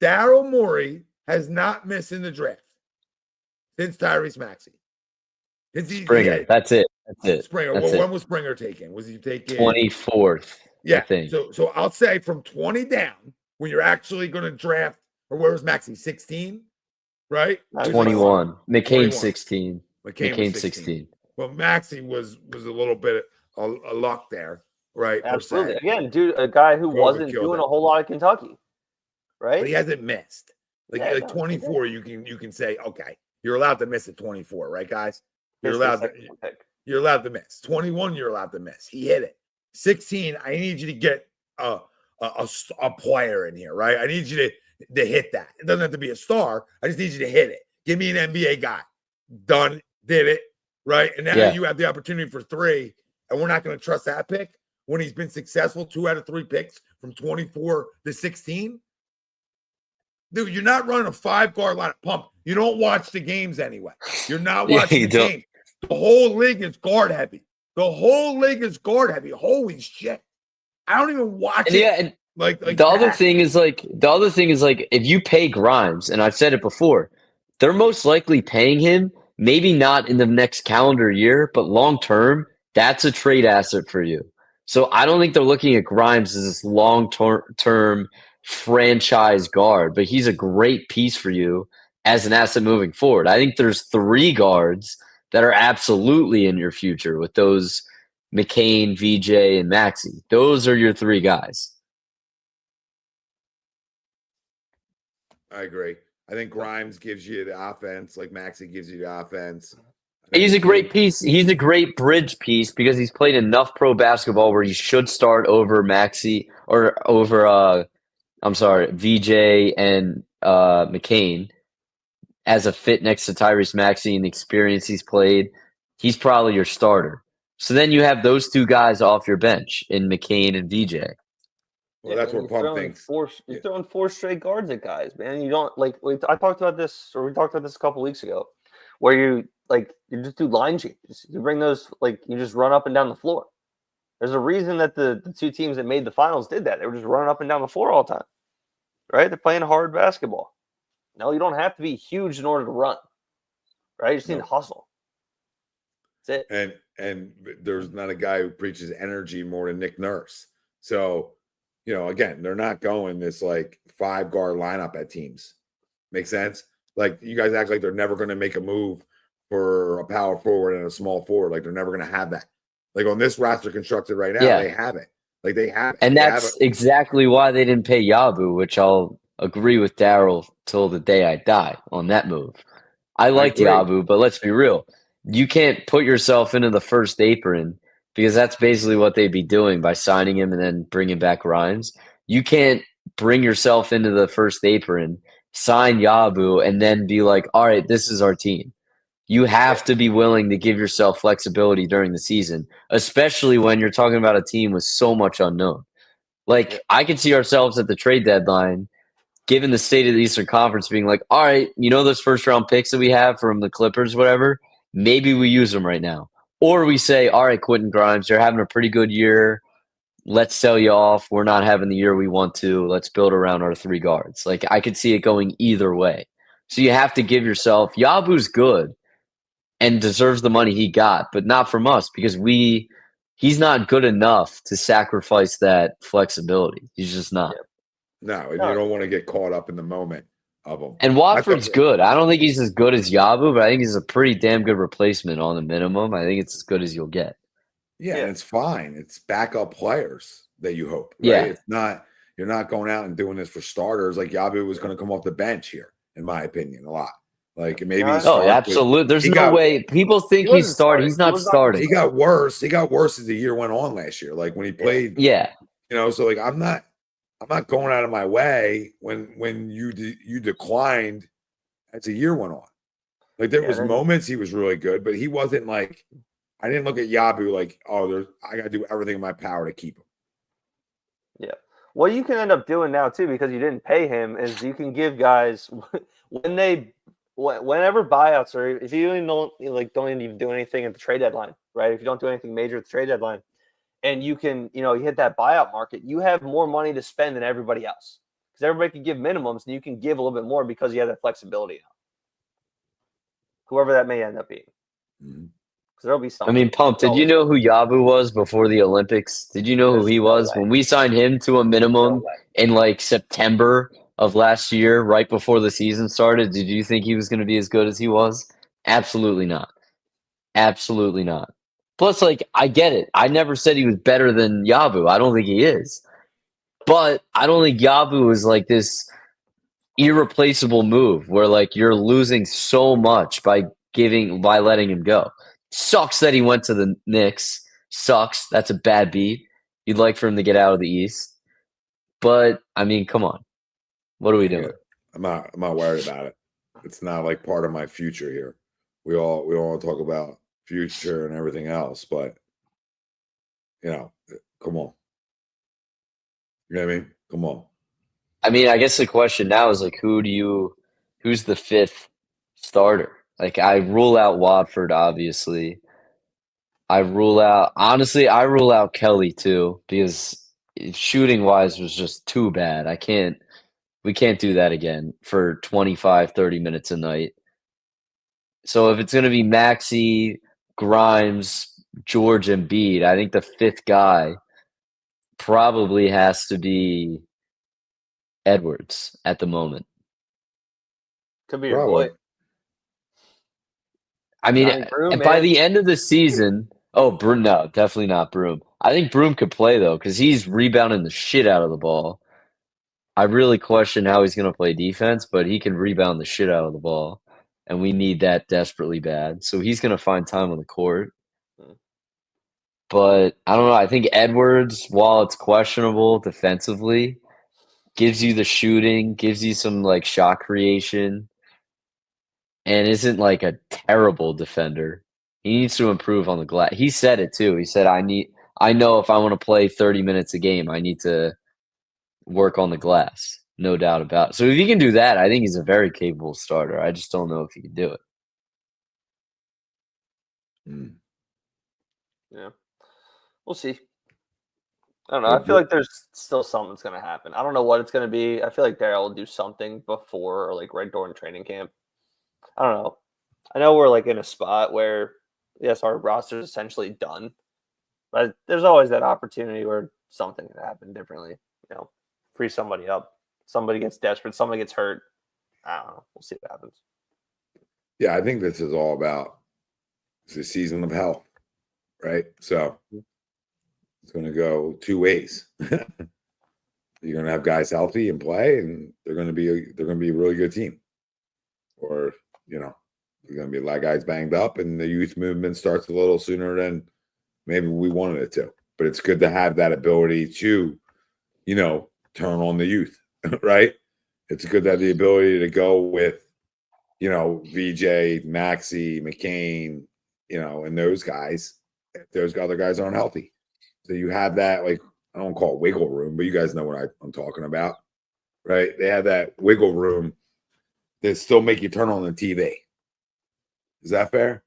Daryl Morey has not missed in the draft since Tyrese Maxey. Springer. That's it. Springer. That's when was Springer taken? Was he taken 24th? Yeah. I think. So I'll say from 20 down, when you're actually going to draft, or where was Maxey? 16, right? 21. McCain 21. 16. McCain 16. Well, Maxey was a little bit of a luck there, right? Absolutely. Again, dude, a guy who wasn't doing a whole lot of Kentucky, right? But he hasn't missed. Like 24, you can say, okay, you're allowed to miss at 24, right, guys? You're allowed to miss. 21, you're allowed to miss. He hit it. 16, I need you to get a player in here, right? I need you to hit that. It doesn't have to be a star. I just need you to hit it. Give me an NBA guy. Done. Did it. Right. And now you have the opportunity for 3. And we're not going to trust that pick when he's been successful 2 out of 3 picks from 24 to 16. Dude, you're not running a 5-guard line of pump. You don't watch the games anyway. You're not watching the game. The whole league is guard heavy. Holy shit. I don't even watch it. Yeah, and the other thing is if you pay Grimes, and I've said it before, they're most likely paying him, maybe not in the next calendar year, but long term, that's a trade asset for you. So I don't think they're looking at Grimes as this long-term franchise guard, but he's a great piece for you as an asset moving forward. I think there's 3 guards that are absolutely in your future with those McCain, VJ, and Maxey. Those are your 3 guys. I agree. I think Grimes gives you the offense, like Maxey gives you the offense. He's a great piece. He's a great bridge piece because he's played enough pro basketball where he should start over Maxey or over VJ and McCain as a fit next to Tyrese Maxey and the experience he's played. He's probably your starter. So then you have those two guys off your bench in McCain and VJ. Well, that's what Pump thinks. You're throwing 4 straight guards at guys, man. You don't like. I talked about this, or we talked about this a couple weeks ago, where you just do line changes. You bring those, you just run up and down the floor. There's a reason that the two teams that made the finals did that. They were just running up and down the floor all the time, right? They're playing hard basketball. No, you don't have to be huge in order to run, right? You just need to hustle. That's it. And there's not a guy who preaches energy more than Nick Nurse. So, again, they're not going this 5-guard lineup at teams. Make sense? Like, you guys act like they're never going to make a move for a power forward and a small forward. Like, they're never going to have that. Like, on this roster constructed right now, they have it. Like, they have it. And that's exactly why they didn't pay Yabu, which I'll agree with Daryl till the day I die on that move. I liked Yabu, but let's be real. You can't put yourself into the first apron because that's basically what they'd be doing by signing him and then bringing back Grimes. You can't bring yourself into the first apron, sign Yabu, and then be like, all right, this is our team. You have to be willing to give yourself flexibility during the season, especially when you're talking about a team with so much unknown. I could see ourselves at the trade deadline, given the state of the Eastern Conference, being like, all right, those first-round picks that we have from the Clippers, whatever, maybe we use them right now. Or we say, all right, Quentin Grimes, you're having a pretty good year. Let's sell you off. We're not having the year we want to. Let's build around our 3 guards. I could see it going either way. So you have to give yourself – Yabu's good and deserves the money he got, but not from us because he's not good enough to sacrifice that flexibility. He's just not. No, and you don't want to get caught up in the moment of him. And Watford's good. I don't think he's as good as Yabu, but I think he's a pretty damn good replacement on the minimum. I think it's as good as you'll get. Yeah, and it's fine. It's backup players that you hope. Right? Yeah. It's not – you're not going out and doing this for starters. Like Yabu was going to come off the bench here, in my opinion, a lot. Maybe he's absolutely. There's no way. People think he's starting. He's not starting. He got worse. He got worse as the year went on last year. When he played. Yeah. So I'm not going out of my way when you declined as the year went on. There was moments he was really good, but he wasn't I didn't look at Yabu I got to do everything in my power to keep him. Yeah. What you can end up doing now too, because you didn't pay him, is you can give guys whenever buyouts or if you don't even do anything at the trade deadline, right? If you don't do anything major at the trade deadline, and you can, you hit that buyout market, you have more money to spend than everybody else because everybody can give minimums, and you can give a little bit more because you have that flexibility now. Whoever that may end up being, because there'll be something. Pump. Did you know who Yabu was before the Olympics? Did you know who he was when we signed him to a minimum in September of last year, right before the season started? Did you think he was going to be as good as he was? Absolutely not. Absolutely not. Plus, I get it. I never said he was better than Yabu. I don't think he is. But I don't think Yabu is this irreplaceable move where you're losing so much by letting him go. Sucks that he went to the Knicks. Sucks. That's a bad beat. You'd like for him to get out of the East. But come on. What are we doing? I'm not worried about it. It's not part of my future here. We all talk about future and everything else, but come on. You know what I mean? Come on. I guess the question now is who's the 5th starter? I rule out Watford, obviously. I rule out Kelly too, because shooting wise was just too bad. We can't do that again for 25, 30 minutes a night. So if it's going to be Maxey, Grimes, George, and Embiid, I think the 5th guy probably has to be Edwards at the moment. Could be your boy. Broome, by the end of the season, Broome, no, definitely not Broome. I think Broome could play though, because he's rebounding the shit out of the ball. I really question how he's going to play defense, but he can rebound the shit out of the ball, and we need that desperately bad. So he's going to find time on the court. Hmm. But I don't know. I think Edwards, while it's questionable defensively, gives you the shooting, gives you some like shot creation, and isn't like a terrible defender. He needs to improve on the glass. He said it too. He said, I know if I want to play 30 minutes a game, I need to work on the glass. No doubt about it. So if he can do that, I think he's a very capable starter. I just don't know if he can do it. Mm. Yeah. We'll see. I don't know. Yeah, I feel like there's still something that's going to happen. I don't know what it's going to be. I feel like Daryl will do something before or like right during training camp. I don't know. I know we're like in a spot where, yes, our roster is essentially done, but there's always that opportunity where something can happen differently. You know, free somebody up. Somebody gets desperate. Somebody gets hurt. I don't know. We'll see what happens. Yeah, I think this is all about it's a season of hell, right? So it's going to go two ways. You're going to have guys healthy and play, and they're going to be a really good team. Or you're going to be a lot of guys banged up, and the youth movement starts a little sooner than maybe we wanted it to. But it's good to have that ability to, turn on the youth, right? It's good to have the ability to go with, VJ, Maxey, McCain, and those guys. If those other guys aren't healthy, so you have that, like, I don't call it wiggle room, but you guys know what I'm talking about, right? They have that wiggle room that still make you turn on the TV. Is that fair?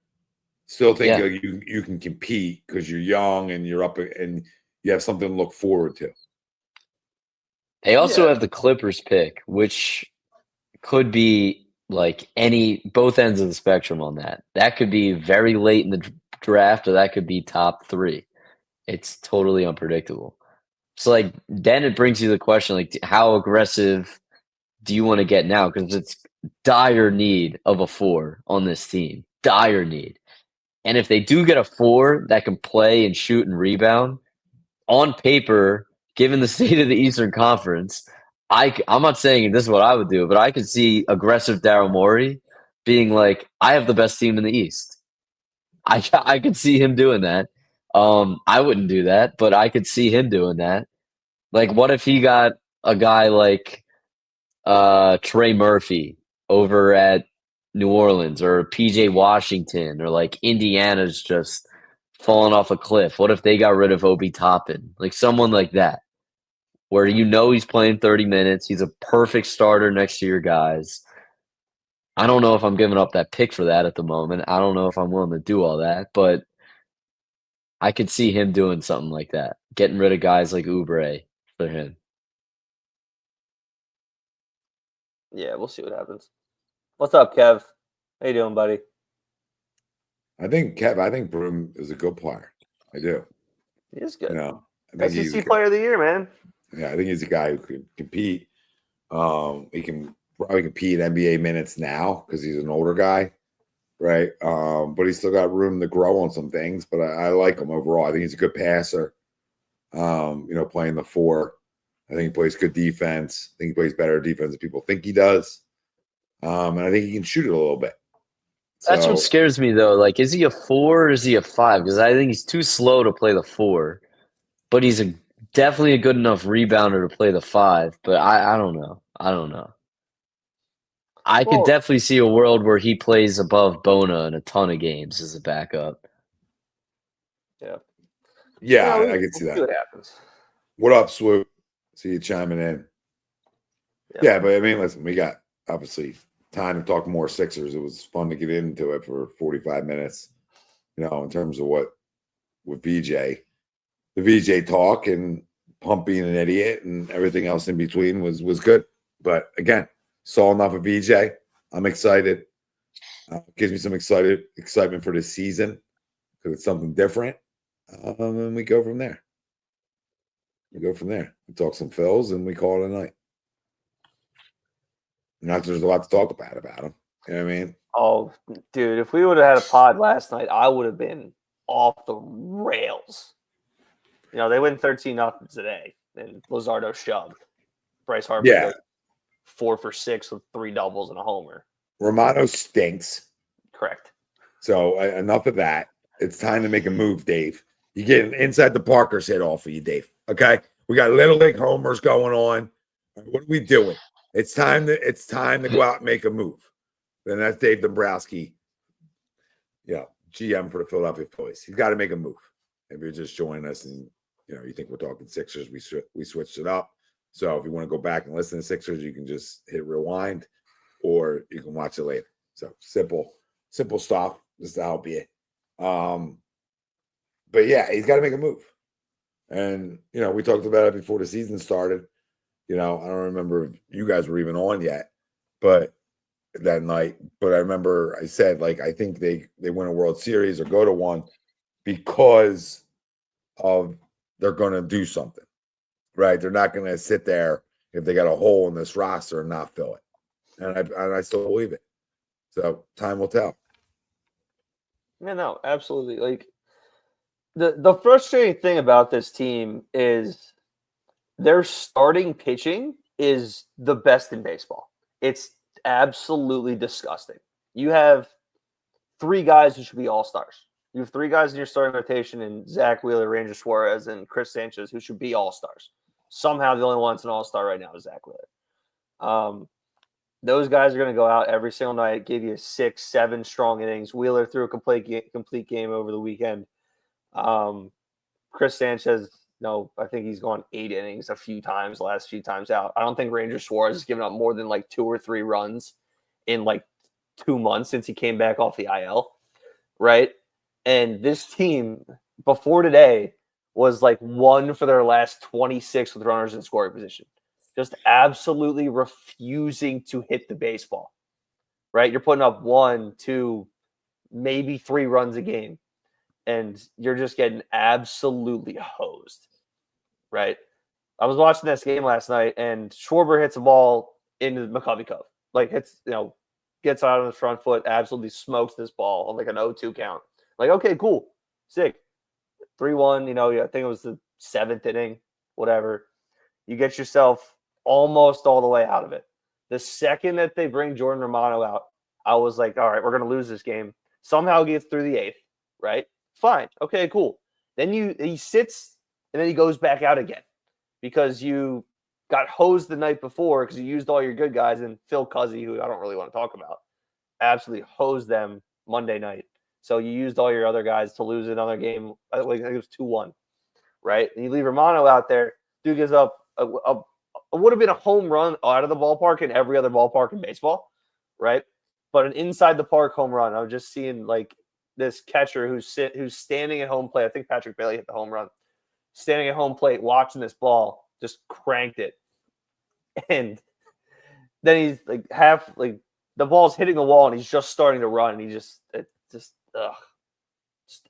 Still think you can compete because you're young and you're up and you have something to look forward to. They also have the Clippers pick, which could be like both ends of the spectrum on that. That could be very late in the draft, or that could be top 3. It's totally unpredictable. So like then it brings you the question, like, how aggressive do you want to get now? Because it's dire need of a 4 on this team. Dire need. And if they do get a 4 that can play and shoot and rebound, on paper, given the state of the Eastern Conference, I'm not saying this is what I would do, but I could see aggressive Daryl Morey being like, I have the best team in the East. I could see him doing that. I wouldn't do that, but I could see him doing that. Like, what if he got a guy like Trey Murphy over at New Orleans, or PJ Washington, or like Indiana's just falling off a cliff? What if they got rid of Obi Toppin? Like someone like that, where he's playing 30 minutes. He's a perfect starter next to your guys. I don't know if I'm giving up that pick for that at the moment. I don't know if I'm willing to do all that, but I could see him doing something like that, getting rid of guys like Oubre for him. Yeah, we'll see what happens. What's up, Kev? How you doing, buddy? I think Broome is a good player. I do. He is good. I think he's SEC Player of the Year, man. Yeah, I think he's a guy who could compete. He can probably compete NBA minutes now because he's an older guy, right? But he's still got room to grow on some things. But I like him overall. I think he's a good passer. Playing the 4. I think he plays good defense. I think he plays better defense than people think he does. And I think he can shoot it a little bit. That's what scares me, though. Like, is he a 4 or is he a 5? Because I think he's too slow to play the 4, but he's definitely a good enough rebounder to play the 5. But I don't know. I could definitely see a world where he plays above Bona in a ton of games as a backup. Yeah, I can see that. See what happens. What up, Swoop? See you chiming in. Yeah, but I mean, listen, we got obviously time to talk more Sixers. It was fun to get into it for 45 minutes, in terms of what with VJ. The VJ talk and Pump being an idiot and everything else in between was good. But again, saw enough of VJ. I'm excited. Gives me some excitement for this season because it's something different. And we go from there. We talk some fills and we call it a night. Not that there's a lot to talk about him. You know what I mean? Oh, dude, if we would have had a pod last night, I would have been off the rails. They win 13-0 today, and Lizardo shoved. Bryce Harper Yeah. goes 4 for 6 with 3 doubles and a homer. Romano stinks. Correct. So enough of that. It's time to make a move, Dave. You get inside the Parker's hit off of you, Dave. Okay, we got little league homers going on. What are we doing? It's time to go out and make a move. Then that's Dave Dombrowski, GM for the Philadelphia Phillies. He's got to make a move. If you're just joining us and you think we're talking Sixers, we switched it up. So if you want to go back and listen to Sixers, you can just hit rewind, or you can watch it later. So simple stuff. Just to help you. But yeah, he's got to make a move. And we talked about it before the season started. I don't remember if you guys were even on yet, but that night. But I remember I said, I think they win a World Series or go to one because of they're going to do something, right? They're not going to sit there if they got a hole in this roster and not fill it. And I still believe it. So time will tell. Yeah, no, absolutely. The frustrating thing about this team is their starting pitching is the best in baseball. It's absolutely disgusting. You have 3 guys who should be all-stars. You have 3 guys in your starting rotation in Zach Wheeler, Ranger Suarez, and Chris Sanchez who should be all-stars. Somehow the only one that's an all-star right now is Zach Wheeler. Those guys are going to go out every single night, give you 6, 7 strong innings. Wheeler threw a complete game over the weekend. Chris Sanchez, I think he's gone 8 innings the last few times out. I don't think Ranger Suarez has given up more than 2 or 3 runs in 2 months since he came back off the IL, right? And this team before today was 1 for their last 26 with runners in scoring position. Just absolutely refusing to hit the baseball, right? You're putting up 1, 2, maybe 3 runs a game, and you're just getting absolutely hosed, right? I was watching this game last night, and Schwarber hits a ball into the McCovey Cove. Gets out on his front foot, absolutely smokes this ball on an 0-2 count. Okay, cool. Sick. 3-1, I think it was the 7th inning, whatever. You get yourself almost all the way out of it. The second that they bring Jordan Romano out, I was like, all right, we're going to lose this game. Somehow gets through the 8th, right? Fine. Okay, cool. Then he sits, and then he goes back out again because you got hosed the night before because you used all your good guys, and Phil Cuzzy, who I don't really want to talk about, absolutely hosed them Monday night. So you used all your other guys to lose another game. I think it was 2-1, right? And you leave Romano out there. Dude gives up it would have been a home run out of the ballpark in every other ballpark in baseball, right? But an inside the park home run. I was just seeing this catcher who's standing at home plate. I think Patrick Bailey hit the home run. Standing at home plate, watching this ball, just cranked it, and then he's the ball's hitting the wall, and he's just starting to run, and he just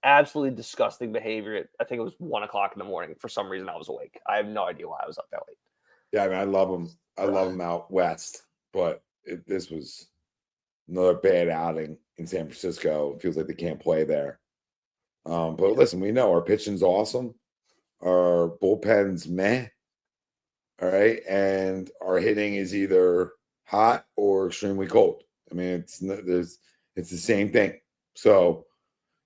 absolutely disgusting behavior. I think it was 1 o'clock in the morning. For some reason, I was awake. I have no idea why I was up that late. Yeah, I love him. I love him out west, but this was another bad outing in San Francisco. It feels like they can't play there. But listen, we know our pitching's awesome. Our bullpen's meh. All right. And our hitting is either hot or extremely cold. It's the same thing. So,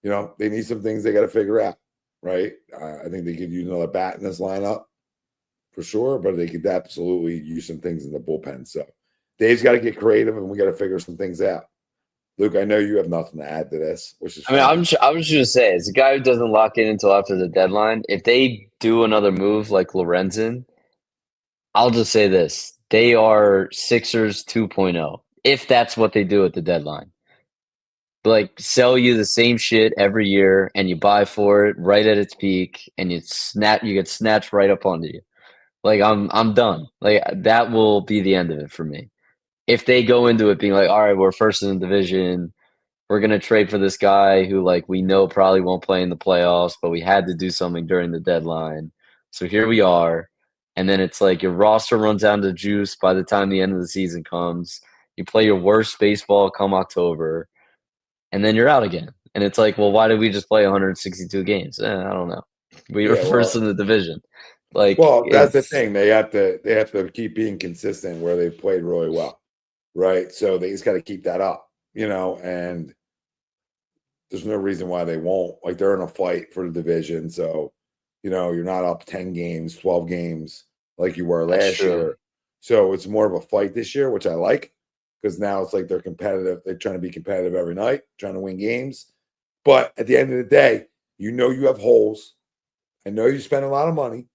they need some things they got to figure out. Right. I think they could use another bat in this lineup for sure, but they could absolutely use some things in the bullpen. So Dave's got to get creative, and we got to figure some things out. Luke, I know you have nothing to add to this, which is I was just going to say, as a guy who doesn't lock in until after the deadline, if they do another move like Lorenzen, I'll just say this. They are Sixers 2.0, if that's what they do at the deadline. Sell you the same shit every year, and you buy for it right at its peak, and you get snatched right up onto you. I'm done. That will be the end of it for me. If they go into it being all right, we're first in the division, we're going to trade for this guy who we know probably won't play in the playoffs, but we had to do something during the deadline. So here we are. And then it's your roster runs down to juice by the time the end of the season comes. You play your worst baseball come October, and then you're out again. And it's well, why did we just play 162 games? I don't know. We were first in the division. Like, Well, that's the it's thing. They have to keep being consistent where they played really well, right? So they just got to keep that up, and there's no reason why they won't. Like they're in a fight for the division, so you're not up 10 games, 12 games like you were that's last true. year. So it's more of a fight this year, which I like because now it's like they're competitive. They're trying to be competitive every night, trying to win games. But at the end of the day, you have holes. I know you spend a lot of money,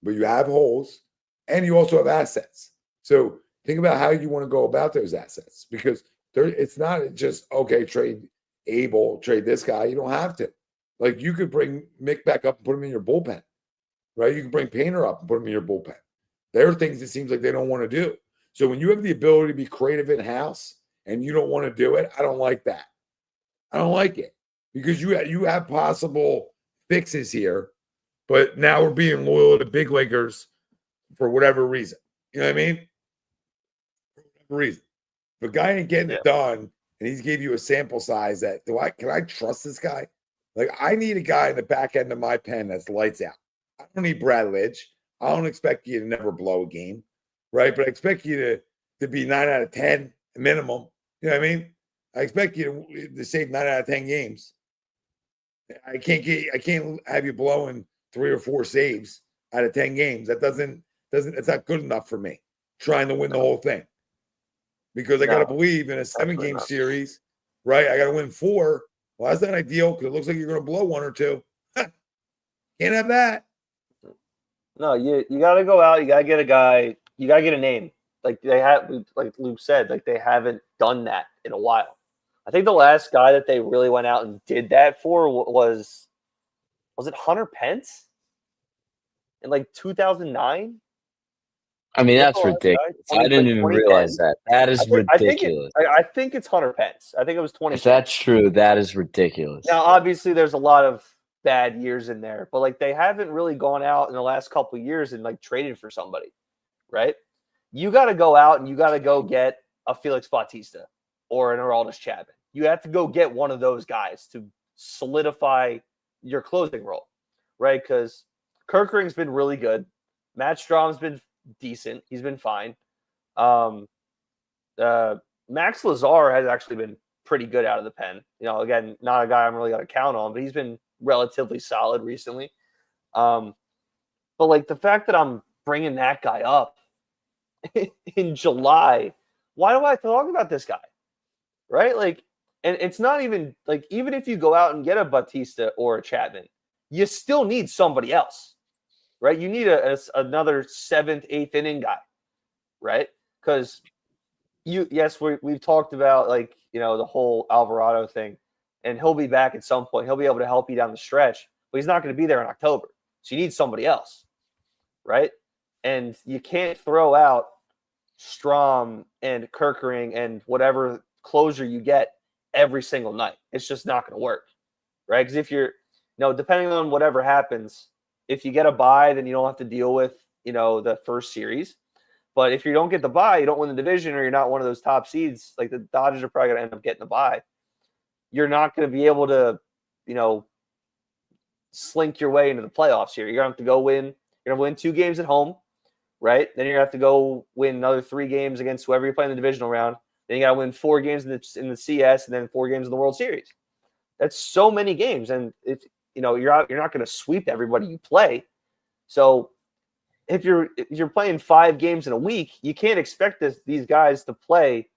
but you have holes and you also have assets. So think about how you want to go about those assets because it's not just, okay, trade Abel, trade this guy. You don't have to. Like you could bring Mick back up and put him in your bullpen, right? You can bring Painter up and put him in your bullpen. There are things it seems like they don't want to do. So when you have the ability to be creative in house and you don't want to do it, I don't like that. I don't like it because you have possible fixes here, but now we're being loyal to big leaguers for whatever reason. You know what I mean? For whatever reason. If a guy ain't getting it done and he's gave you a sample size that can I trust this guy? Like I need a guy in the back end of my pen that's lights out. I don't need Brad Lidge. I don't expect you to never blow a game, right? But I expect you to be 9 out of 10 minimum. You know what I mean? I expect you to save 9 out of 10 games. I can't have you blowing 3 or 4 saves out of 10 games. It's not good enough for me trying to win the whole thing. Because I got to believe in a 7-game series, right? I got to win 4. Well, that's not ideal because it looks like you're going to blow 1 or 2. Can't have that. No, you got to go out. You got to get a guy. You got to get a name. Like Luke said, like they haven't done that in a while. I think the last guy that they really went out and did that for was it Hunter Pence in like 2009? I mean, that's ridiculous. I didn't even realize that. That is ridiculous. I think it's Hunter Pence. I think it was 2010. If that's true, that is ridiculous. Now, obviously, there's a lot of bad years in there, but like they haven't really gone out in the last couple of years and like traded for somebody, right? You got to go out and you got to go get a Felix Bautista or an Aroldis Chapman. You have to go get one of those guys to solidify your closing role, right? Because Kerkering's been really good. Matt Strom's been decent. He's been fine. Max Lazar has actually been pretty good out of the pen. Again, not a guy I'm really going to count on, but he's been relatively solid recently. But like the fact that I'm bringing that guy up in July, why do I have to talk about this guy? Right? Like, and it's not even like, even if you go out and get a Bautista or a Chapman, you still need somebody else, right? You need another 7th, 8th inning guy, right? Because we've talked about like, the whole Alvarado thing, and he'll be back at some point. He'll be able to help you down the stretch, but he's not going to be there in October. So you need somebody else, right? And you can't throw out Strom and Kerkering and whatever closure you get every single night. It's just not going to work, right? Because if you're, depending on whatever happens, if you get a bye, then you don't have to deal with, the first series. But if you don't get the bye, you don't win the division, or you're not one of those top seeds, like the Dodgers are probably going to end up getting the bye. You're not going to be able to, slink your way into the playoffs here. You're going to have to go win. You're going to win 2 games at home, right? Then you're going to have to go win another 3 games against whoever you're playing in the divisional round. Then you got to win 4 games in the CS, and then 4 games in the World Series. That's so many games, and if you're not going to sweep everybody you play. So if you're playing 5 games in a week, you can't expect these guys to play,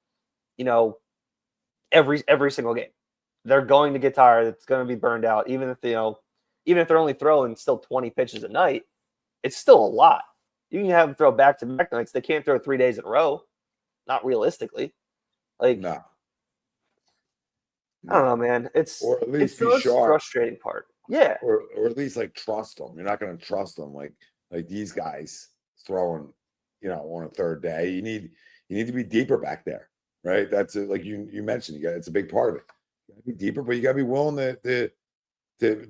every single game. They're going to get tired. It's going to be burned out. Even if they're only throwing still 20 pitches a night, it's still a lot. You can have them throw back-to-back nights. They can't throw 3 days in a row. Not realistically. Like, no. I don't know, man. It's the most frustrating part. Yeah. Or at least like trust them. You're not going to trust them like these guys throwing, on a third day. You need to be deeper back there, right? That's like you mentioned. It's a big part of it. You got to be deeper, but you got to be willing to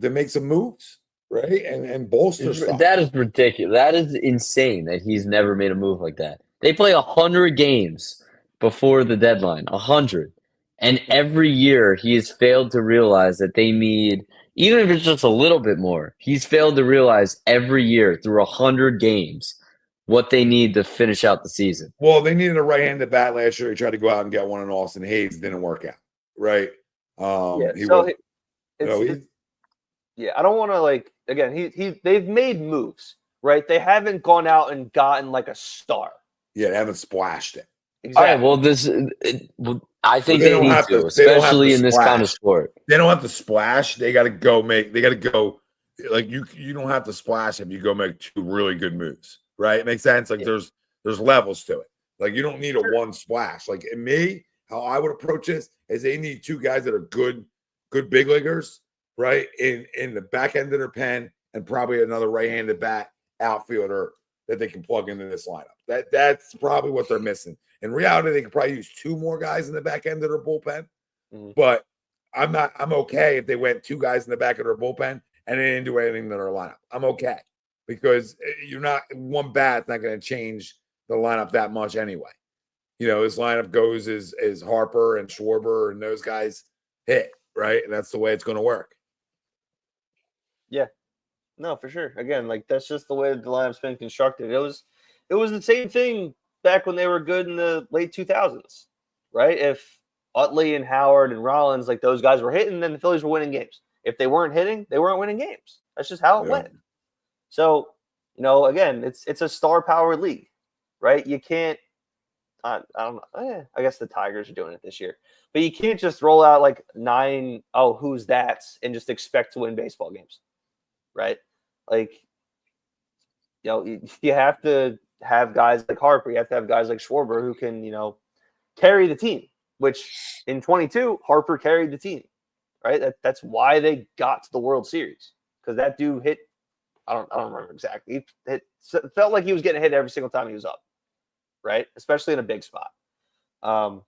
make some moves, right? And bolster stuff. That is ridiculous. That is insane that he's never made a move like that. They play 100 games before the deadline. 100. And every year he has failed to realize that they need, even if it's just a little bit more, he's failed to realize every year through 100 games what they need to finish out the season. Well, they needed a right-handed bat last year. He tried to go out and get one in Austin Hayes. Didn't work out, right? Yeah, He so was. yeah, I don't want to like again. They've made moves, right? They haven't gone out and gotten like a star. Yeah, they haven't splashed it. Exactly. All right, well, I think They they don't need have to, to- they don't have to especially in this kind of splash. sport. They don't have to splash. They got to go make. They got to go. Like you don't have to splash if you go make two really good moves, right? It makes sense. Like Yeah. there's levels to it. Like you don't need a Sure. one splash. Like in me, how I would approach this is they need two guys that are good big leaguers, right? In the back end of their pen, and probably another right-handed bat outfielder that they can plug into this lineup. That's probably what they're missing. In reality, they could probably use two more guys in the back end of their bullpen. Mhm. But I'm okay if they went two guys in the back of their bullpen and they didn't do anything in their lineup. I'm okay because you're not one bat's not going to change the lineup that much anyway. You know, his lineup goes as Harper and Schwarber and those guys hit, right? And that's the way it's going to work. Yeah, no, for sure. Again, like that's just the way the lineup's been constructed. It was the same thing back when they were good in the late 2000s, right? If Utley and Howard and Rollins, like those guys were hitting, then the Phillies were winning games. If they weren't hitting, they weren't winning games. That's just how it Yeah. went. So, you know, again, it's a star power league, right? You can't. I don't know. I guess the Tigers are doing it this year, but you can't just roll out like 9. Oh, who's that? And just expect to win baseball games, right? Like, you know, you have to have guys like Harper. You have to have guys like Schwarber who can, you know, carry the team. Which in 22, Harper carried the team, right? That's why they got to the World Series, because that dude hit. I don't remember exactly. It felt like he was getting hit every single time he was up, right? Especially in a big spot. But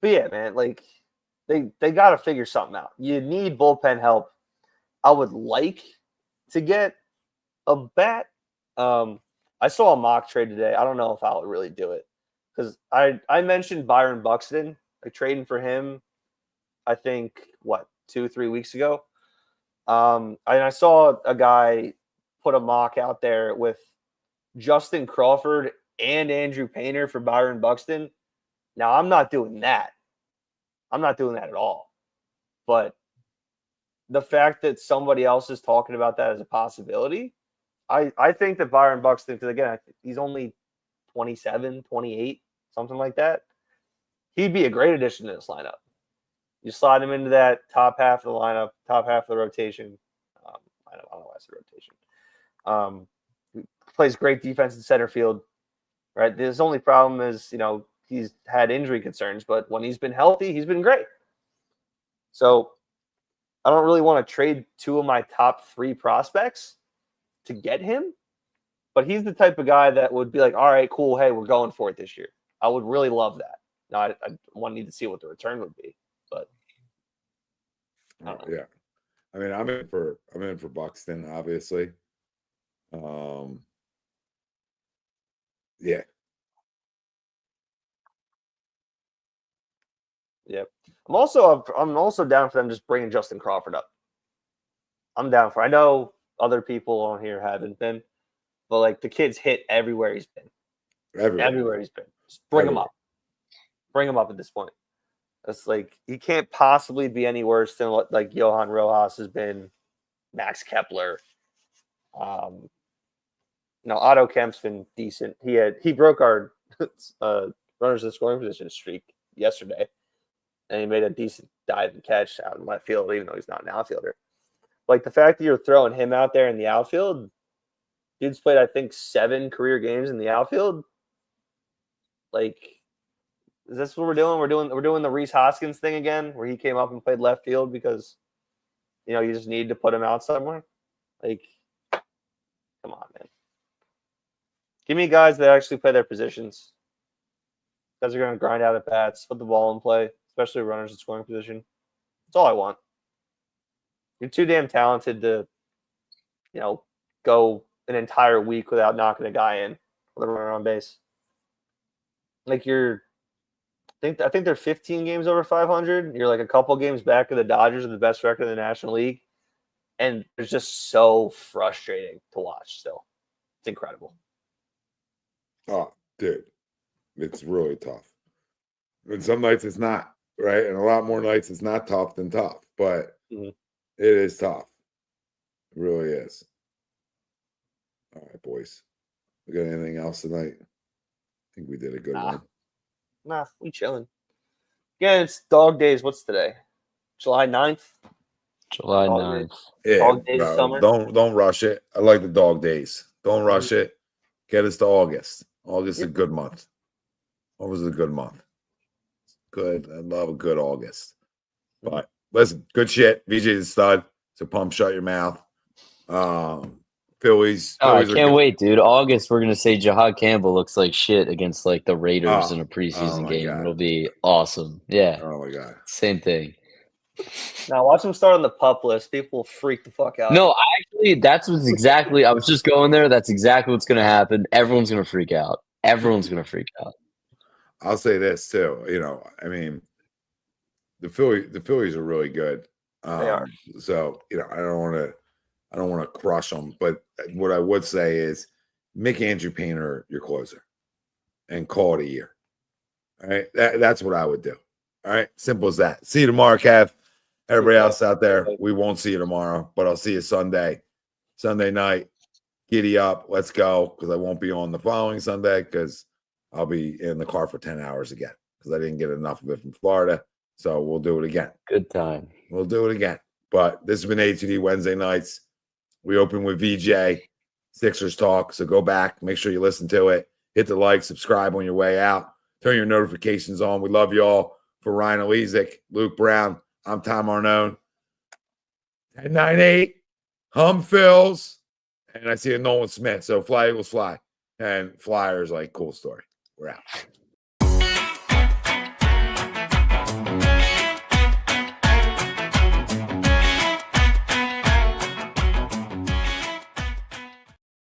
yeah, man, like they got to figure something out. You need bullpen help. I would like to get a bat. I saw a mock trade today. I don't know if I would really do it, because I mentioned Byron Buxton, like trading for him, I think, 2-3 weeks ago. And I saw a guy put a mock out there with Justin Crawford and Andrew Painter for Byron Buxton. Now, I'm not doing that. I'm not doing that at all. But the fact that somebody else is talking about that as a possibility, I think that Byron Buxton, because again, he's only 27, 28, something like that. He'd be a great addition to this lineup. You slide him into that top half of the lineup, top half of the rotation. I don't know why I said rotation. Plays great defense in center field, right? His only problem is, you know, he's had injury concerns, but when he's been healthy, he's been great. So I don't really want to trade two of my top 3 prospects to get him, but he's the type of guy that would be like, all right, cool. Hey, we're going for it this year. I would really love that. Now, I want to need to see what the return would be, but Yeah. I mean, I'm in for Buxton, obviously. Yeah. Yep. I'm also down for them just bringing Justin Crawford up. I'm down for. I know other people on here haven't been, but like the kid's hit everywhere he's been. Everywhere he's been. Just bring him up. Bring him up at this point. It's like he can't possibly be any worse than what like Johan Rojas has been, Max Kepler. Otto Kemp's been decent. He broke our runners in scoring position streak yesterday, and he made a decent dive and catch out in left field, even though he's not an outfielder. Like the fact that you're throwing him out there in the outfield, dude's played, I think, 7 career games in the outfield. Like, is this what we're doing? We're doing the Rhys Hoskins thing again, where he came up and played left field because, you know, you just need to put him out somewhere. Like, come on, man. Give me guys that actually play their positions. Guys are going to grind out at bats, put the ball in play, especially runners in scoring position. That's all I want. You're too damn talented to, you know, go an entire week without knocking a guy in with a runner on base. Like I think they're 15 games over 500. You're like a couple games back of the Dodgers and the best record in the National League, and it's just so frustrating to watch. Still, it's incredible. Oh, dude, it's really tough. And some nights it's not, right? And a lot more nights it's not tough than tough, but Mhm. it is tough. It really is. All right, boys. We got anything else tonight? I think we did a good one. Nah, we chilling. Again, it's dog days. What's today? July 9th? July Dog 9th. Yeah, Dog days of bro, summer. don't rush it. I like the dog days. Don't rush it. Get us to August. August is a Yep. good month. August is a good month. Good. I love a good August. But listen, good shit. VJ's a stud. So pump shut your mouth. Phillies. Oh, I Phillies are can't good. wait, dude. August, we're gonna say Jahad Campbell looks like shit against like the Raiders in a oh preseason my game. God. It'll be awesome. Yeah, Oh my God. same thing. Now watch him start on the pup list. People will freak the fuck out. No, that's what's exactly. I was just going there. That's exactly what's gonna happen. Everyone's gonna freak out. Everyone's gonna freak out. I'll say this too. I mean, the Phillies are really good. They are. So I don't want to crush them, but what I would say is make Andrew Painter your closer and call it a year. All right, that's what I would do. All right, simple as that. See you tomorrow, Kev. Everybody else out there, we won't see you tomorrow, but I'll see you Sunday night. Giddy up, let's go, because I won't be on the following Sunday because I'll be in the car for 10 hours again because I didn't get enough of it from Florida. So we'll do it again. Good time. We'll do it again. But this has been A2D Wednesday nights. We open with VJ, Sixers Talk. So go back, make sure you listen to it. Hit the like, subscribe on your way out. Turn your notifications on. We love you all. For Ryan Elizik, Luke Brown, I'm Tom Arnone. 10-9-8, Hum Phils. And I see a Nolan Smith. So fly Eagles fly. And Flyers, like, cool story. We're out.